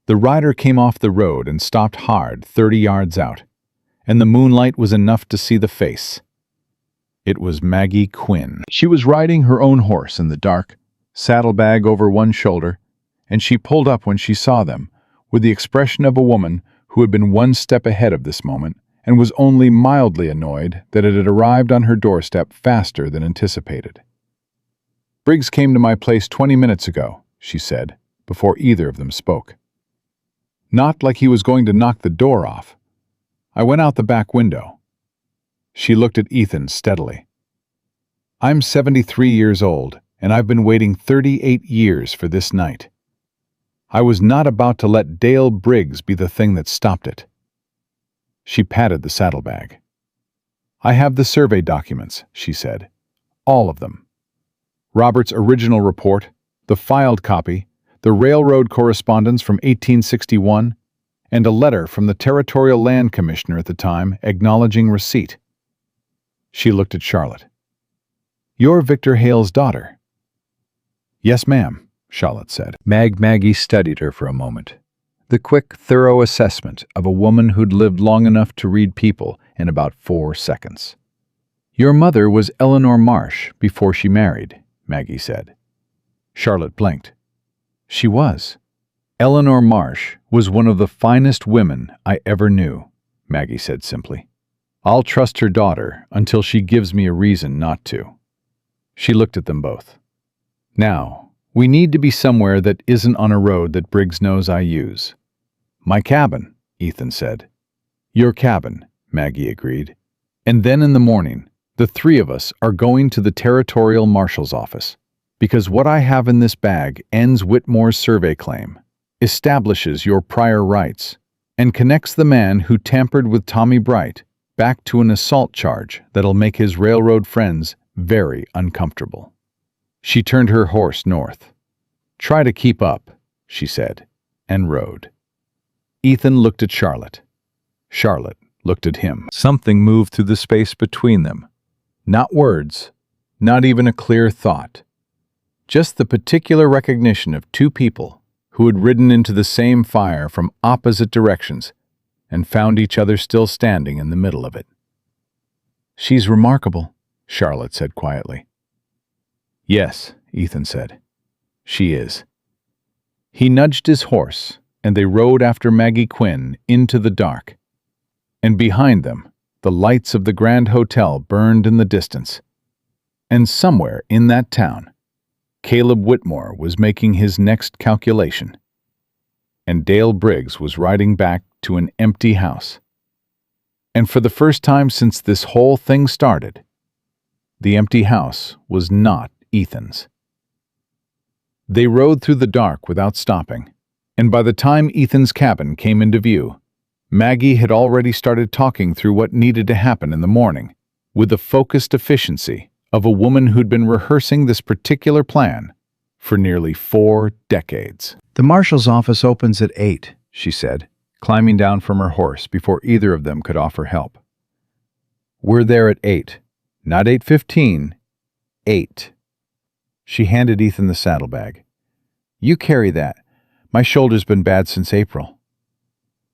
[SPEAKER 2] The rider came off the road and stopped hard 30 yards out, and the moonlight was enough to see the face. It was Maggie Quinn. She was riding her own horse in the dark, saddlebag over one shoulder, and she pulled up when she saw them, with the expression of a woman who had been one step ahead of this moment and was only mildly annoyed that it had arrived on her doorstep faster than anticipated. "Briggs came to my place 20 minutes ago," she said, before either of them spoke. "Not like he was going to knock the door off. I went out the back window." She looked at Ethan steadily. "I'm 73 years old, and I've been waiting 38 years for this night. I was not about to let Dale Briggs be the thing that stopped it." She patted the saddlebag. "I have the survey documents," she said. "All of them. Robert's original report, the filed copy, the railroad correspondence from 1861, and a letter from the Territorial Land Commissioner at the time acknowledging receipt." She looked at Charlotte. "You're Victor Hale's daughter." "Yes, ma'am," Charlotte said. Maggie studied her for a moment. The quick, thorough assessment of a woman who'd lived long enough to read people in about 4 seconds. "Your mother was Eleanor Marsh before she married," Maggie said. Charlotte blinked. "She was. Eleanor Marsh was one of the finest women I ever knew," Maggie said simply. "I'll trust her daughter until she gives me a reason not to." She looked at them both. "Now, we need to be somewhere that isn't on a road that Briggs knows I use." "My cabin," Ethan said. "Your cabin," Maggie agreed. "And then in the morning, the 3 of us are going to the Territorial Marshal's office, because what I have in this bag ends Whitmore's survey claim, establishes your prior rights, and connects the man who tampered with Tommy Bright back to an assault charge that'll make his railroad friends very uncomfortable." She turned her horse north. "Try to keep up," she said, and rode. Ethan looked at Charlotte. Charlotte looked at him. Something moved through the space between them. Not words, not even a clear thought. Just the particular recognition of 2 people who had ridden into the same fire from opposite directions and found each other still standing in the middle of it. "She's remarkable," Charlotte said quietly. "Yes," Ethan said. "She is." He nudged his horse, and they rode after Maggie Quinn into the dark. And behind them, the lights of the Grand Hotel burned in the distance. And somewhere in that town, Caleb Whitmore was making his next calculation. And Dale Briggs was riding back to an empty house. And for the first time since this whole thing started, the empty house was not Ethan's. They rode through the dark without stopping, and by the time Ethan's cabin came into view, Maggie had already started talking through what needed to happen in the morning, with the focused efficiency of a woman who'd been rehearsing this particular plan for nearly 4 decades. "The marshal's office opens at 8, she said, climbing down from her horse before either of them could offer help. "We're there at 8. Not 8:15. 8. She handed Ethan the saddlebag. "You carry that. My shoulder's been bad since April."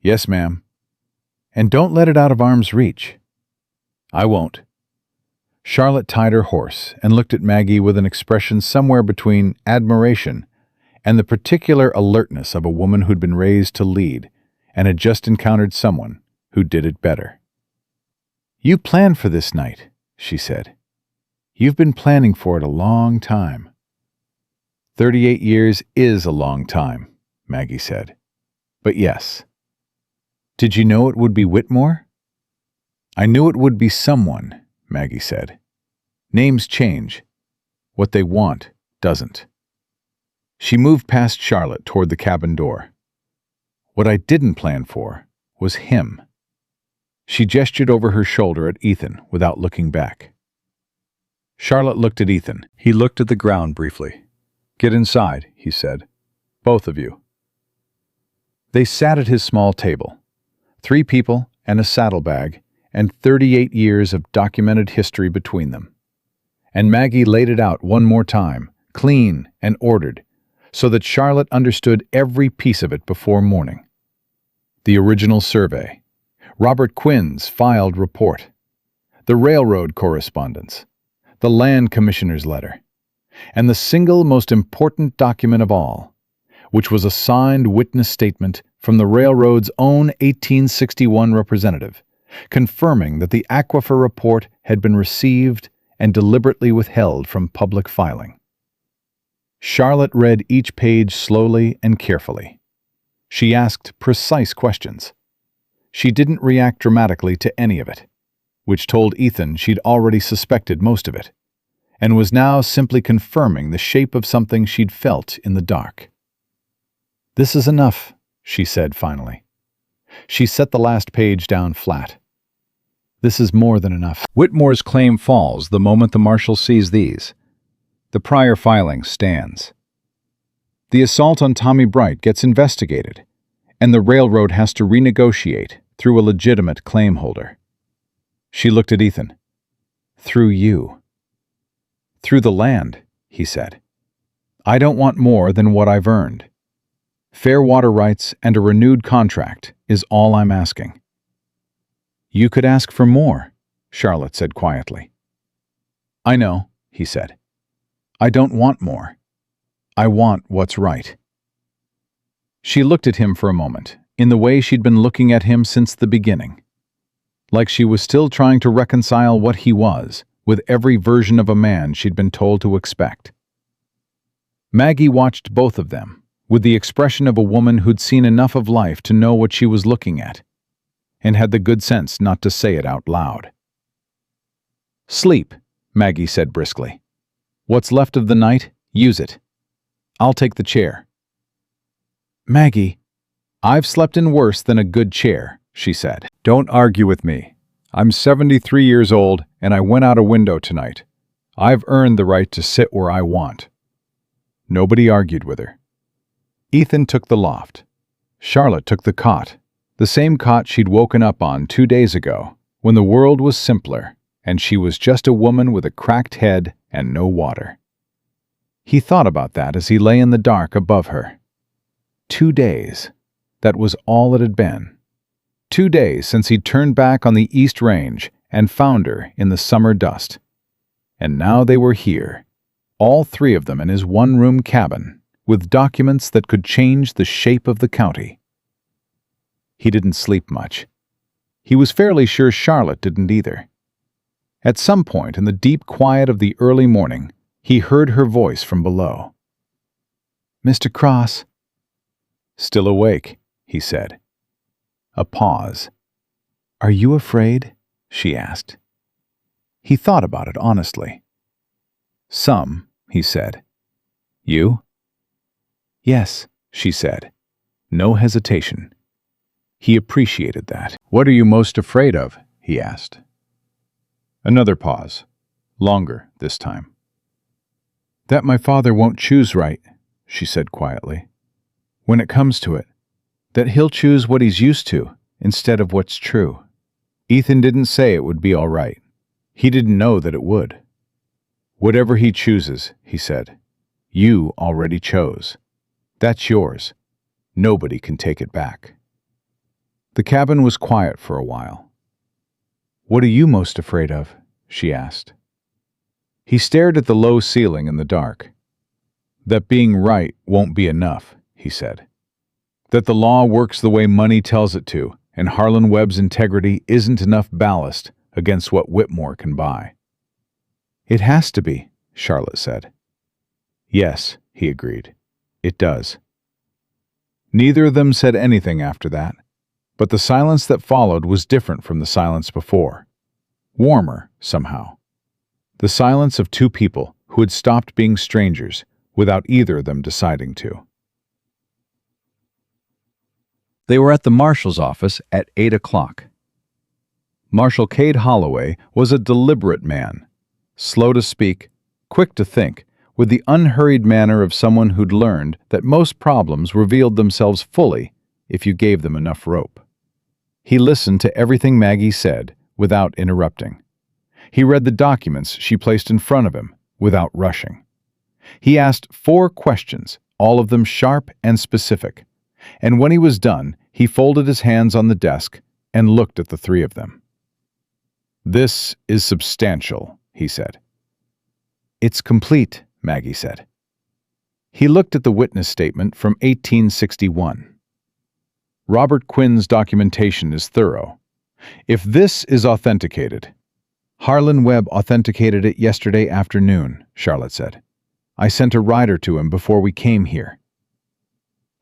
[SPEAKER 2] "Yes, ma'am." "And don't let it out of arm's reach." "I won't." Charlotte tied her horse and looked at Maggie with an expression somewhere between admiration and the particular alertness of a woman who'd been raised to lead and had just encountered someone who did it better. "You planned for this night," she said. "You've been planning for it a long time." 38 years is a long time, Maggie said. "But yes." "Did you know it would be Whitmore?" "I knew it would be someone," Maggie said. "Names change. What they want doesn't." She moved past Charlotte toward the cabin door. "What I didn't plan for was him." She gestured over her shoulder at Ethan without looking back. Charlotte looked at Ethan. He looked at the ground briefly. "Get inside," he said. "Both of you." They sat at his small table. 3 people and a saddlebag and 38 years of documented history between them. And Maggie laid it out one more time, clean and ordered, so that Charlotte understood every piece of it before morning. The original survey, Robert Quinn's filed report, the railroad correspondence, the land commissioner's letter, and the single most important document of all, which was a signed witness statement from the railroad's own 1861 representative, confirming that the aquifer report had been received and deliberately withheld from public filing. Charlotte read each page slowly and carefully. She asked precise questions. She didn't react dramatically to any of it, which told Ethan she'd already suspected most of it, and was now simply confirming the shape of something she'd felt in the dark. "This is enough," she said finally. She set the last page down flat. "This is more than enough." Whitmore's claim falls the moment the marshal sees these. The prior filing stands. The assault on Tommy Bright gets investigated, and the railroad has to renegotiate through a legitimate claim holder. She looked at Ethan. "Through you." "Through the land," he said. "I don't want more than what I've earned. Fair water rights and a renewed contract is all I'm asking." "You could ask for more," Charlotte said quietly. "I know," he said. "I don't want more. I want what's right." She looked at him for a moment, in the way she'd been looking at him since the beginning, like she was still trying to reconcile what he was with every version of a man she'd been told to expect. Maggie watched both of them, with the expression of a woman who'd seen enough of life to know what she was looking at, and had the good sense not to say it out loud. "Sleep," Maggie said briskly. "What's left of the night, use it. I'll take the chair." "Maggie, I've slept in worse than a good chair," she said. "Don't argue with me. I'm 73 years old, and I went out a window tonight. I've earned the right to sit where I want." Nobody argued with her. Ethan took the loft. Charlotte took the cot, the same cot she'd woken up on 2 days ago, when the world was simpler, and she was just a woman with a cracked head and no water. He thought about that as he lay in the dark above her. 2 days. That was all it had been. 2 days since he'd turned back on the East Range and found her in the summer dust. And now they were here, all 3 of them in his one-room cabin, with documents that could change the shape of the county. He didn't sleep much. He was fairly sure Charlotte didn't either. At some point in the deep quiet of the early morning, he heard her voice from below. "Mr. Cross." "Still awake," he said. A pause. "Are you afraid?" she asked. He thought about it honestly. "Some," he said. "You?" "Yes," she said. No hesitation. He appreciated that. "What are you most afraid of?" he asked. Another pause. Longer this time. "That my father won't choose right," she said quietly. "When it comes to it, that he'll choose what he's used to instead of what's true." Ethan didn't say it would be all right. He didn't know that it would. "Whatever he chooses," he said, "you already chose. That's yours. Nobody can take it back." The cabin was quiet for a while. "What are you most afraid of?" she asked.
[SPEAKER 1] He stared at the low ceiling in the dark. That being right won't be enough, he said. That the law works the way money tells it to, and Harlan Webb's integrity isn't enough ballast against what Whitmore can buy. It has to be, Charlotte said. Yes, he agreed. It does. Neither of them said anything after that, but the silence that followed was different from the silence before. Warmer, somehow. The silence of two people who had stopped being strangers without either of them deciding to. They were at the marshal's office at 8 o'clock. Marshal Cade Holloway was a deliberate man, slow to speak, quick to think, with the unhurried manner of someone who'd learned that most problems revealed themselves fully if you gave them enough rope. He listened to everything Maggie said without interrupting. He read the documents she placed in front of him without rushing. He asked 4 questions, all of them sharp and specific, and when he was done, he folded his hands on the desk and looked at the 3 of them. "This is substantial," he said. "It's complete," Maggie said. He looked at the witness statement from 1861. "Robert Quinn's documentation is thorough. If this is authenticated—" "Harlan Webb authenticated it yesterday afternoon," Charlotte said. "I sent a rider to him before we came here."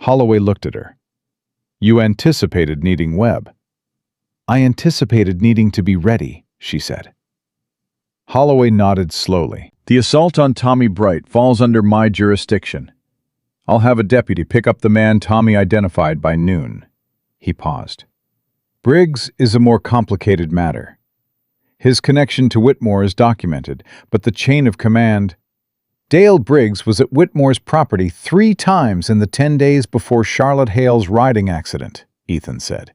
[SPEAKER 1] Holloway looked at her. "You anticipated needing Webb." "I anticipated needing to be ready," she said. Holloway nodded slowly. "The assault on Tommy Bright falls under my jurisdiction. I'll have a deputy pick up the man Tommy identified by noon." He paused. "Briggs is a more complicated matter. His connection to Whitmore is documented, but the chain of command—" "Dale Briggs was at Whitmore's property 3 times in the 10 days before Charlotte Hale's riding accident," Ethan said.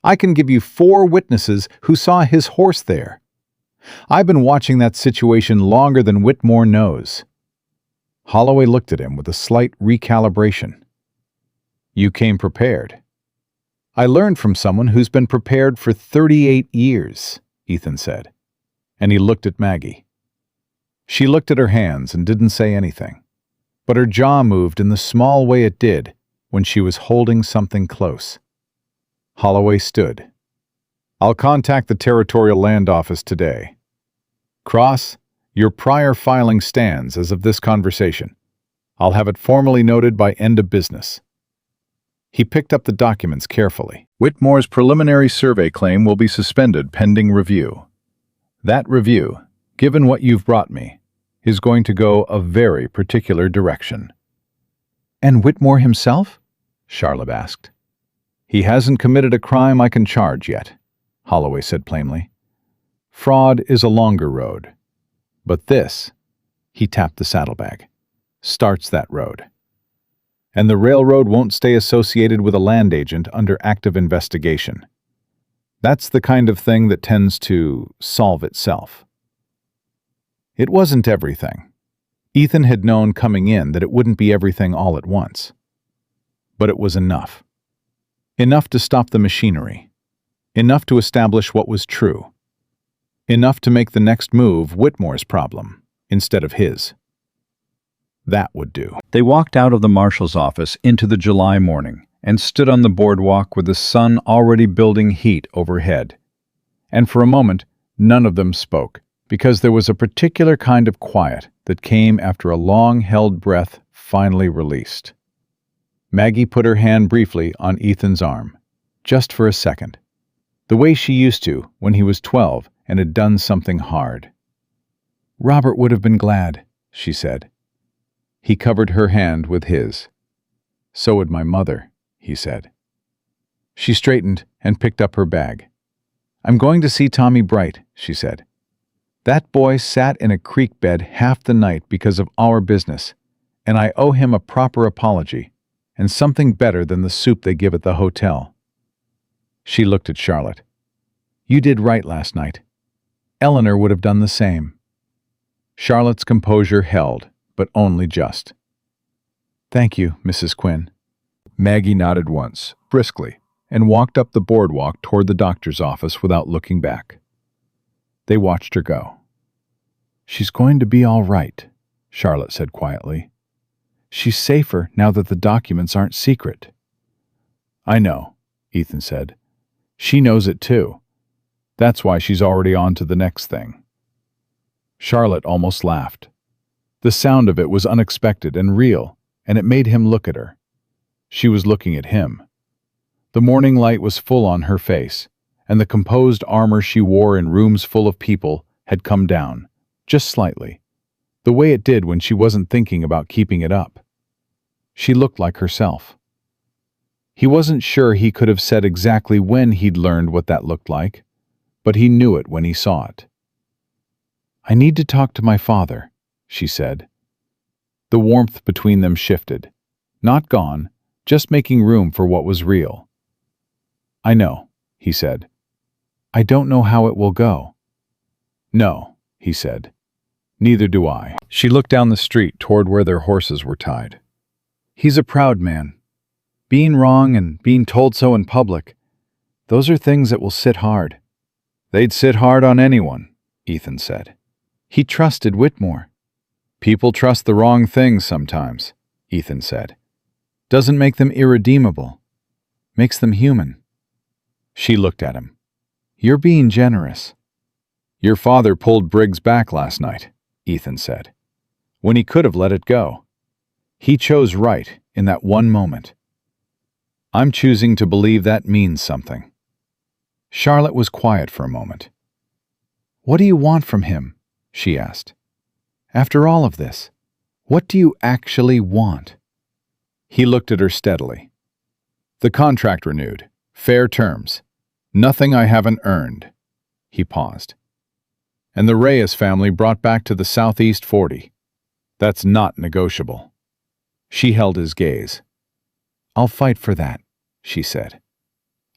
[SPEAKER 1] "I can give you 4 witnesses who saw his horse there. I've been watching that situation longer than Whitmore knows." Holloway looked at him with a slight recalibration. "You came prepared." "I learned from someone who's been prepared for 38 years, Ethan said, and he looked at Maggie. She looked at her hands and didn't say anything, but her jaw moved in the small way it did when she was holding something close. Holloway stood. "I'll contact the Territorial Land Office today. Cross, your prior filing stands as of this conversation. I'll have it formally noted by end of business." He picked up the documents carefully. "Whitmore's preliminary survey claim will be suspended pending review. That review, given what you've brought me, is going to go a very particular direction." "And Whitmore himself?" Charlotte asked. "He hasn't committed a crime I can charge yet," Holloway said plainly. "Fraud is a longer road. But this," he tapped the saddlebag, "starts that road. And the railroad won't stay associated with a land agent under active investigation. That's the kind of thing that tends to solve itself." It wasn't everything. Ethan had known coming in that it wouldn't be everything all at once. But it was enough. Enough to stop the machinery. Enough to establish what was true. Enough to make the next move Whitmore's problem instead of his. That would do. They walked out of the marshal's office into the July morning and stood on the boardwalk with the sun already building heat overhead. And for a moment, none of them spoke, because there was a particular kind of quiet that came after a long-held breath finally released. Maggie put her hand briefly on Ethan's arm, just for a second, the way she used to when he was 12 and had done something hard. "Robert would have been glad," she said. He covered her hand with his. "So would my mother," he said. She straightened and picked up her bag. "I'm going to see Tommy Bright," she said. "That boy sat in a creek bed half the night because of our business, and I owe him a proper apology, and something better than the soup they give at the hotel." She looked at Charlotte. "You did right last night. Eleanor would have done the same." Charlotte's composure held, but only just. "Thank you, Mrs. Quinn." Maggie nodded once, briskly, and walked up the boardwalk toward the doctor's office without looking back. They watched her go.
[SPEAKER 2] "She's going to be all right," Charlotte said quietly. "She's safer now that the documents aren't secret." "I know," Ethan said. "She knows it too. That's why she's already on to the next thing." Charlotte almost laughed. The sound of it was unexpected and real, and it made him look at her. She was looking at him. The morning light was full on her face, and the composed armor she wore in rooms full of people had come down, just slightly, the way it did when she wasn't thinking about keeping it up. She looked like herself. He wasn't sure he could have said exactly when he'd learned what that looked like, but he knew it when he saw it. "I need to talk to my father," she said. The warmth between them shifted. Not gone, just making room for what was real. "I know," he said. "I don't know how it will go." "No," he said. "Neither do I." She looked down the street toward where their horses were tied. "He's a proud man. Being wrong and being told so in public, those are things that will sit hard." "They'd sit hard on anyone," Ethan said. "He trusted Whitmore." "People trust the wrong things sometimes," Ethan said. "Doesn't make them irredeemable. Makes them human." She looked at him. "You're being generous." "Your father pulled Briggs back last night," Ethan said, "when he could have let it go. He chose right in that one moment. I'm choosing to believe that means something." Charlotte was quiet for a moment. "What do you want from him?" she asked. "After all of this, what do you actually want?" He looked at her steadily. "The contract renewed. Fair terms. Nothing I haven't earned." He paused. "And the Reyes family brought back to the Southeast 40. That's not negotiable." She held his gaze. "I'll fight for that," she said.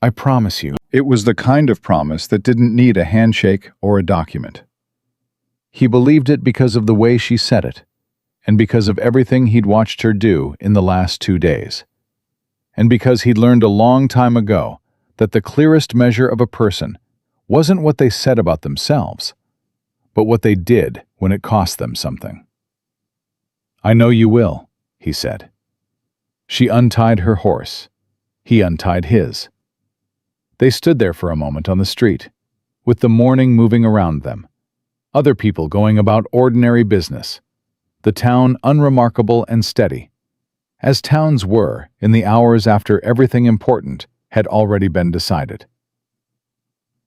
[SPEAKER 2] "I promise you." It was the kind of promise that didn't need a handshake or a document. He believed it because of the way she said it, and because of everything he'd watched her do in the last 2 days. And because he'd learned a long time ago that the clearest measure of a person wasn't what they said about themselves, but what they did when it cost them something. "I know you will," he said. She untied her horse. He untied his. They stood there for a moment on the street, with the morning moving around them, other people going about ordinary business, the town unremarkable and steady, as towns were in the hours after everything important had already been decided.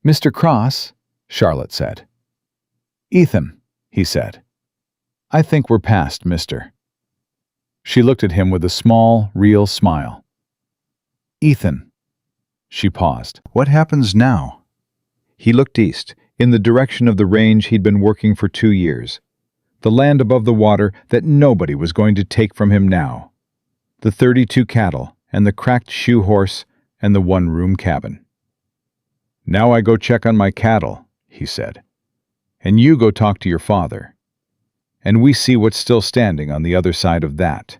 [SPEAKER 2] "Mr. Cross," Charlotte said. "Ethan," he said. "I think we're past Mr." She looked at him with a small, real smile. "Ethan." She paused. "What happens now?" He looked east, in the direction of the range he'd been working for 2 years. The land above the water that nobody was going to take from him now. The 32 cattle, and the cracked shoe horse, and the one-room cabin. "Now I go check on my cattle," he said. "And you go talk to your father. And we see what's still standing on the other side of that."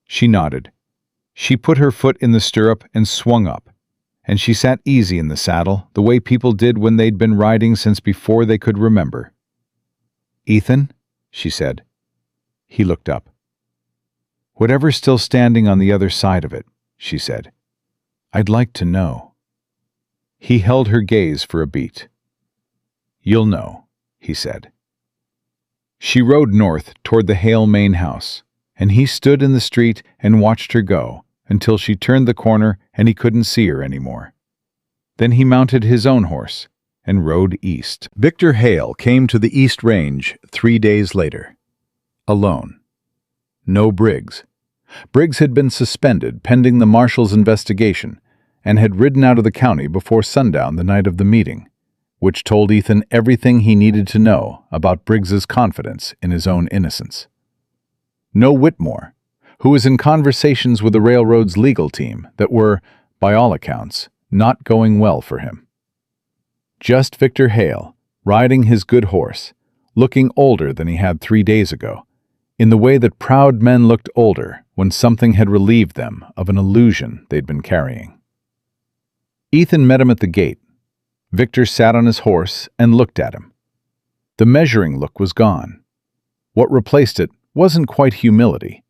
[SPEAKER 2] She nodded. She put her foot in the stirrup and swung up, and she sat easy in the saddle, the way people did when they'd been riding since before they could remember. "Ethan," she said. He looked up. "Whatever's still standing on the other side of it," she said. "I'd like to know." He held her gaze for a beat. "You'll know," he said. She rode north toward the Hale main house, and he stood in the street and watched her go until she turned the corner and he couldn't see her anymore. Then he mounted his own horse and rode east. Victor Hale came to the East Range 3 days later. Alone. No Briggs. Briggs had been suspended pending the marshal's investigation and had ridden out of the county before sundown the night of the meeting, which told Ethan everything he needed to know about Briggs's confidence in his own innocence. No Whitmore, who was in conversations with the railroad's legal team that were, by all accounts, not going well for him. Just Victor Hale, riding his good horse, looking older than he had 3 days ago, in the way that proud men looked older when something had relieved them of an illusion they'd been carrying. Ethan met him at the gate. Victor sat on his horse and looked at him. The measuring look was gone. What replaced it wasn't quite humility.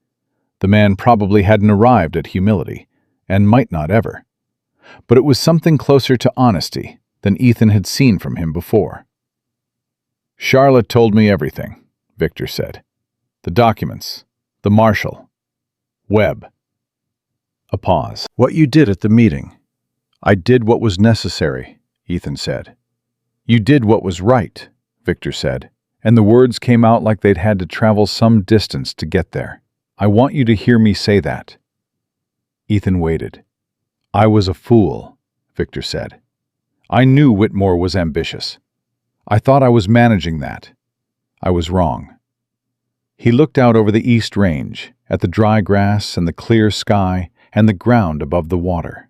[SPEAKER 2] The man probably hadn't arrived at humility, and might not ever. But it was something closer to honesty than Ethan had seen from him before. "Charlotte told me everything," Victor said. "The documents, the marshal, Webb." A pause.
[SPEAKER 1] "What you did at the meeting. I did what was necessary," Ethan said. "You did what was right," Victor said, and the words came out like they'd had to travel some distance to get there. "I want you to hear me say that." Ethan waited. "I was a fool," Victor said. "I knew Whitmore was ambitious. I thought I was managing that. I was wrong." He looked out over the East Range, at the dry grass and the clear sky and the ground above the water.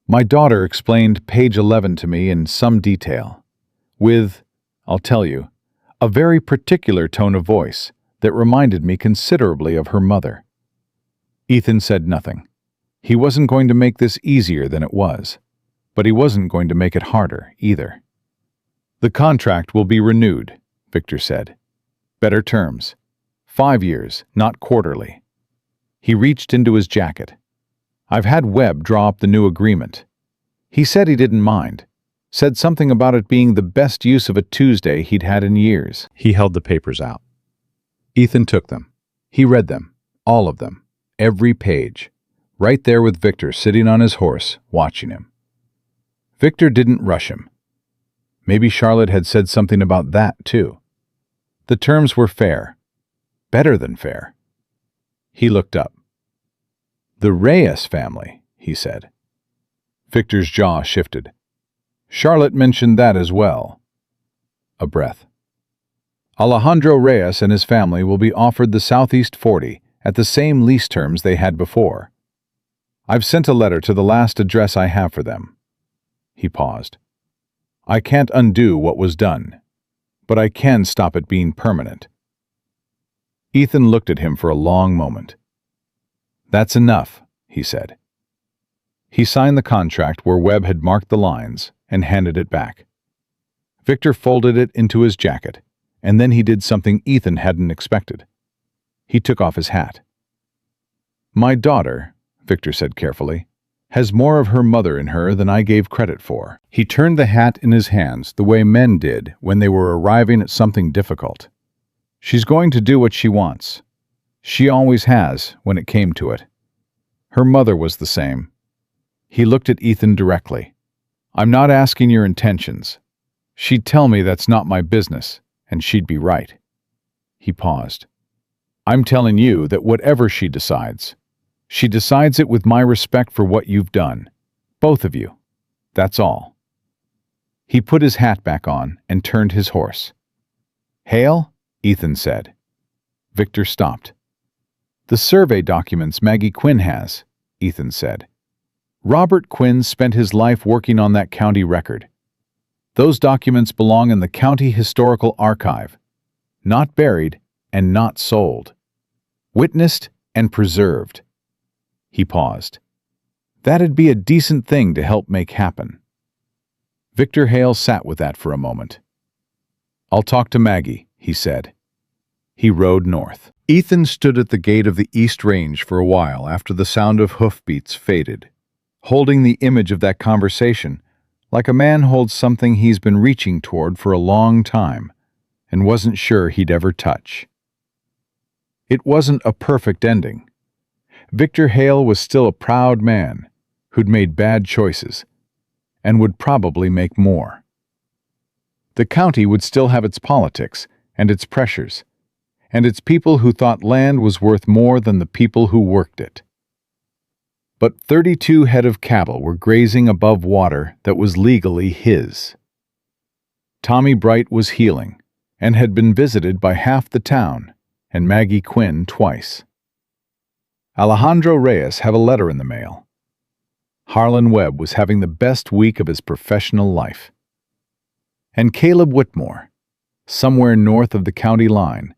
[SPEAKER 1] "My daughter explained page 11 to me in some detail, with, I'll tell you, a very particular tone of voice that reminded me considerably of her mother." Ethan said nothing. He wasn't going to make this easier than it was, but he wasn't going to make it harder either. "The contract will be renewed," Victor said. "Better terms. 5 years, not quarterly." He reached into his jacket. "I've had Webb draw up the new agreement. He said he didn't mind. Said something about it being the best use of a Tuesday he'd had in years." He held the papers out. Ethan took them. He read them, all of them, every page, right there with Victor sitting on his horse, watching him. Victor didn't rush him. Maybe Charlotte had said something about that, too. The terms were fair. Better than fair. He looked up. "The Reyes family," he said. Victor's jaw shifted. "Charlotte mentioned that as well." A breath. "Alejandro Reyes and his family will be offered the Southeast 40 at the same lease terms they had before. I've sent a letter to the last address I have for them." He paused. "I can't undo what was done, but I can stop it being permanent." Ethan looked at him for a long moment. "That's enough," he said. He signed the contract where Webb had marked the lines and handed it back. Victor folded it into his jacket, and then he did something Ethan hadn't expected. He took off his hat. "My daughter," Victor said carefully, "has more of her mother in her than I gave credit for." He turned the hat in his hands the way men did when they were arriving at something difficult. "She's going to do what she wants. She always has, when it came to it. Her mother was the same." He looked at Ethan directly. "I'm not asking your intentions. She'd tell me that's not my business, and she'd be right." He paused. "I'm telling you that whatever she decides it with my respect for what you've done. Both of you. That's all." He put his hat back on and turned his horse. "Hale?" Ethan said. Victor stopped. "The survey documents Maggie Quinn has," Ethan said. "Robert Quinn spent his life working on that county record. Those documents belong in the County Historical Archive, not buried and not sold. Witnessed and preserved." He paused. "That'd be a decent thing to help make happen." Victor Hale sat with that for a moment. "I'll talk to Maggie," he said. He rode north. Ethan stood at the gate of the East Range for a while after the sound of hoofbeats faded, holding the image of that conversation like a man holds something he's been reaching toward for a long time and wasn't sure he'd ever touch. It wasn't a perfect ending. Victor Hale was still a proud man who'd made bad choices and would probably make more. The county would still have its politics and its pressures, and its people who thought land was worth more than the people who worked it. But 32 head of cattle were grazing above water that was legally his. Tommy Bright was healing and had been visited by half the town and Maggie Quinn twice. Alejandro Reyes had a letter in the mail. Harlan Webb was having the best week of his professional life. And Caleb Whitmore, somewhere north of the county line,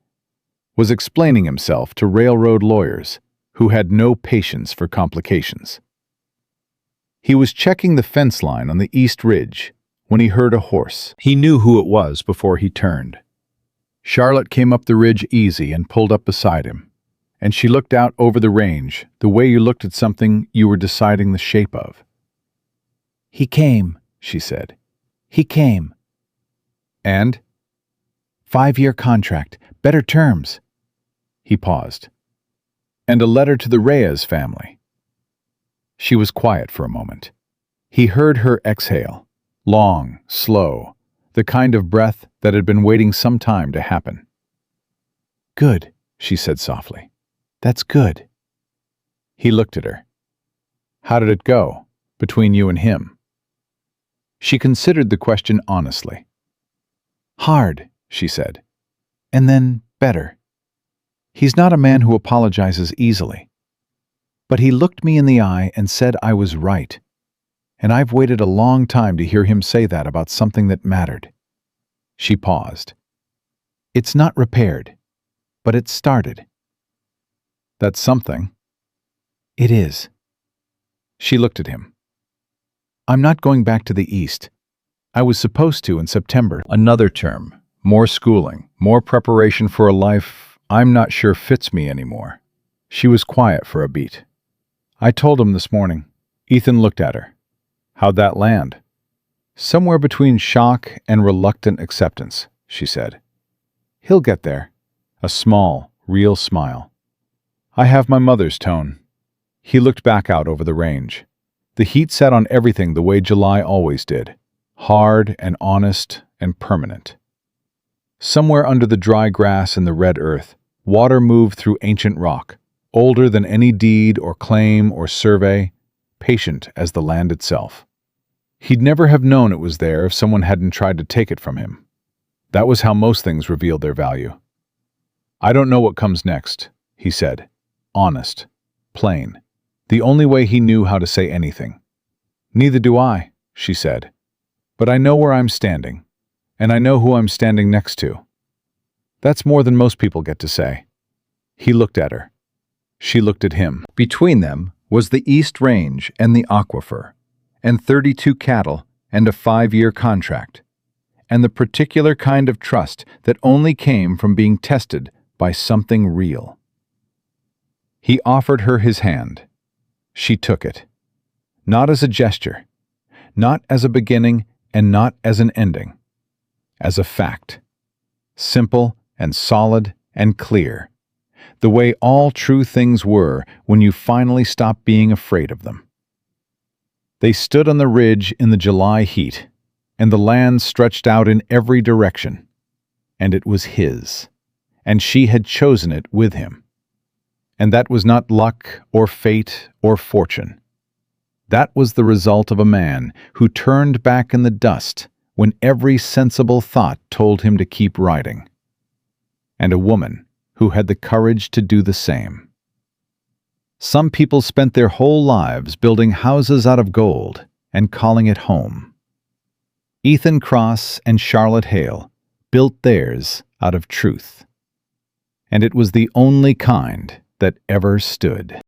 [SPEAKER 1] was explaining himself to railroad lawyers who had no patience for complications. He was checking the fence line on the East Ridge when he heard a horse. He knew who it was before he turned. Charlotte came up the ridge easy and pulled up beside him, and she looked out over the range the way you looked at something you were deciding the shape of.
[SPEAKER 2] "He came," she said. "He came.
[SPEAKER 1] And?
[SPEAKER 2] 5-year contract. Better terms."
[SPEAKER 1] He paused. And a letter to the Reyes family. She was quiet for a moment. He heard her exhale, long, slow, the kind of breath that had been waiting some time to happen.
[SPEAKER 2] "Good," she said softly. "That's good."
[SPEAKER 1] He looked at her. How did it go, between you and him? She considered the question honestly.
[SPEAKER 2] "Hard," she said. "And then better. He's not a man who apologizes easily. But he looked me in the eye and said I was right. And I've waited a long time to hear him say that about something that mattered."
[SPEAKER 1] She paused.
[SPEAKER 2] "It's not repaired, but it's started."
[SPEAKER 1] That's something.
[SPEAKER 2] "It is."
[SPEAKER 1] She looked at him.
[SPEAKER 2] "I'm not going back to the East. I was supposed to in September."
[SPEAKER 1] Another term, more schooling, more preparation for a life I'm not sure fits me anymore. She was quiet for a beat. I told him this morning. Ethan looked at her. How'd that land? Somewhere between shock and reluctant acceptance, she said. He'll get there. A small, real smile. I have my mother's tone. He looked back out over the range. The heat sat on everything the way July always did. Hard and honest and permanent. Somewhere under the dry grass and the red earth, water moved through ancient rock, older than any deed or claim or survey, patient as the land itself. He'd never have known it was there if someone hadn't tried to take it from him. That was how most things revealed their value. I don't know what comes next, he said. Honest. Plain. The only way he knew how to say anything. Neither do I, she said. But I know where I'm standing. And I know who I'm standing next to. That's more than most people get to say. He looked at her. She looked at him. Between them was the East Range and the aquifer, and 32 cattle and a 5-year contract, and the particular kind of trust that only came from being tested by something real. He offered her his hand. She took it. Not as a gesture, not as a beginning and not as an ending, as a fact. Simple and solid and clear. The way all true things were when you finally stopped being afraid of them. They stood on the ridge in the July heat, and the land stretched out in every direction. And it was his, and she had chosen it with him. And that was not luck or fate or fortune. That was the result of a man who turned back in the dust when every sensible thought told him to keep riding. And a woman who had the courage to do the same. Some people spent their whole lives building houses out of gold and calling it home. Ethan Cross and Charlotte Hale built theirs out of truth. And it was the only kind that ever stood.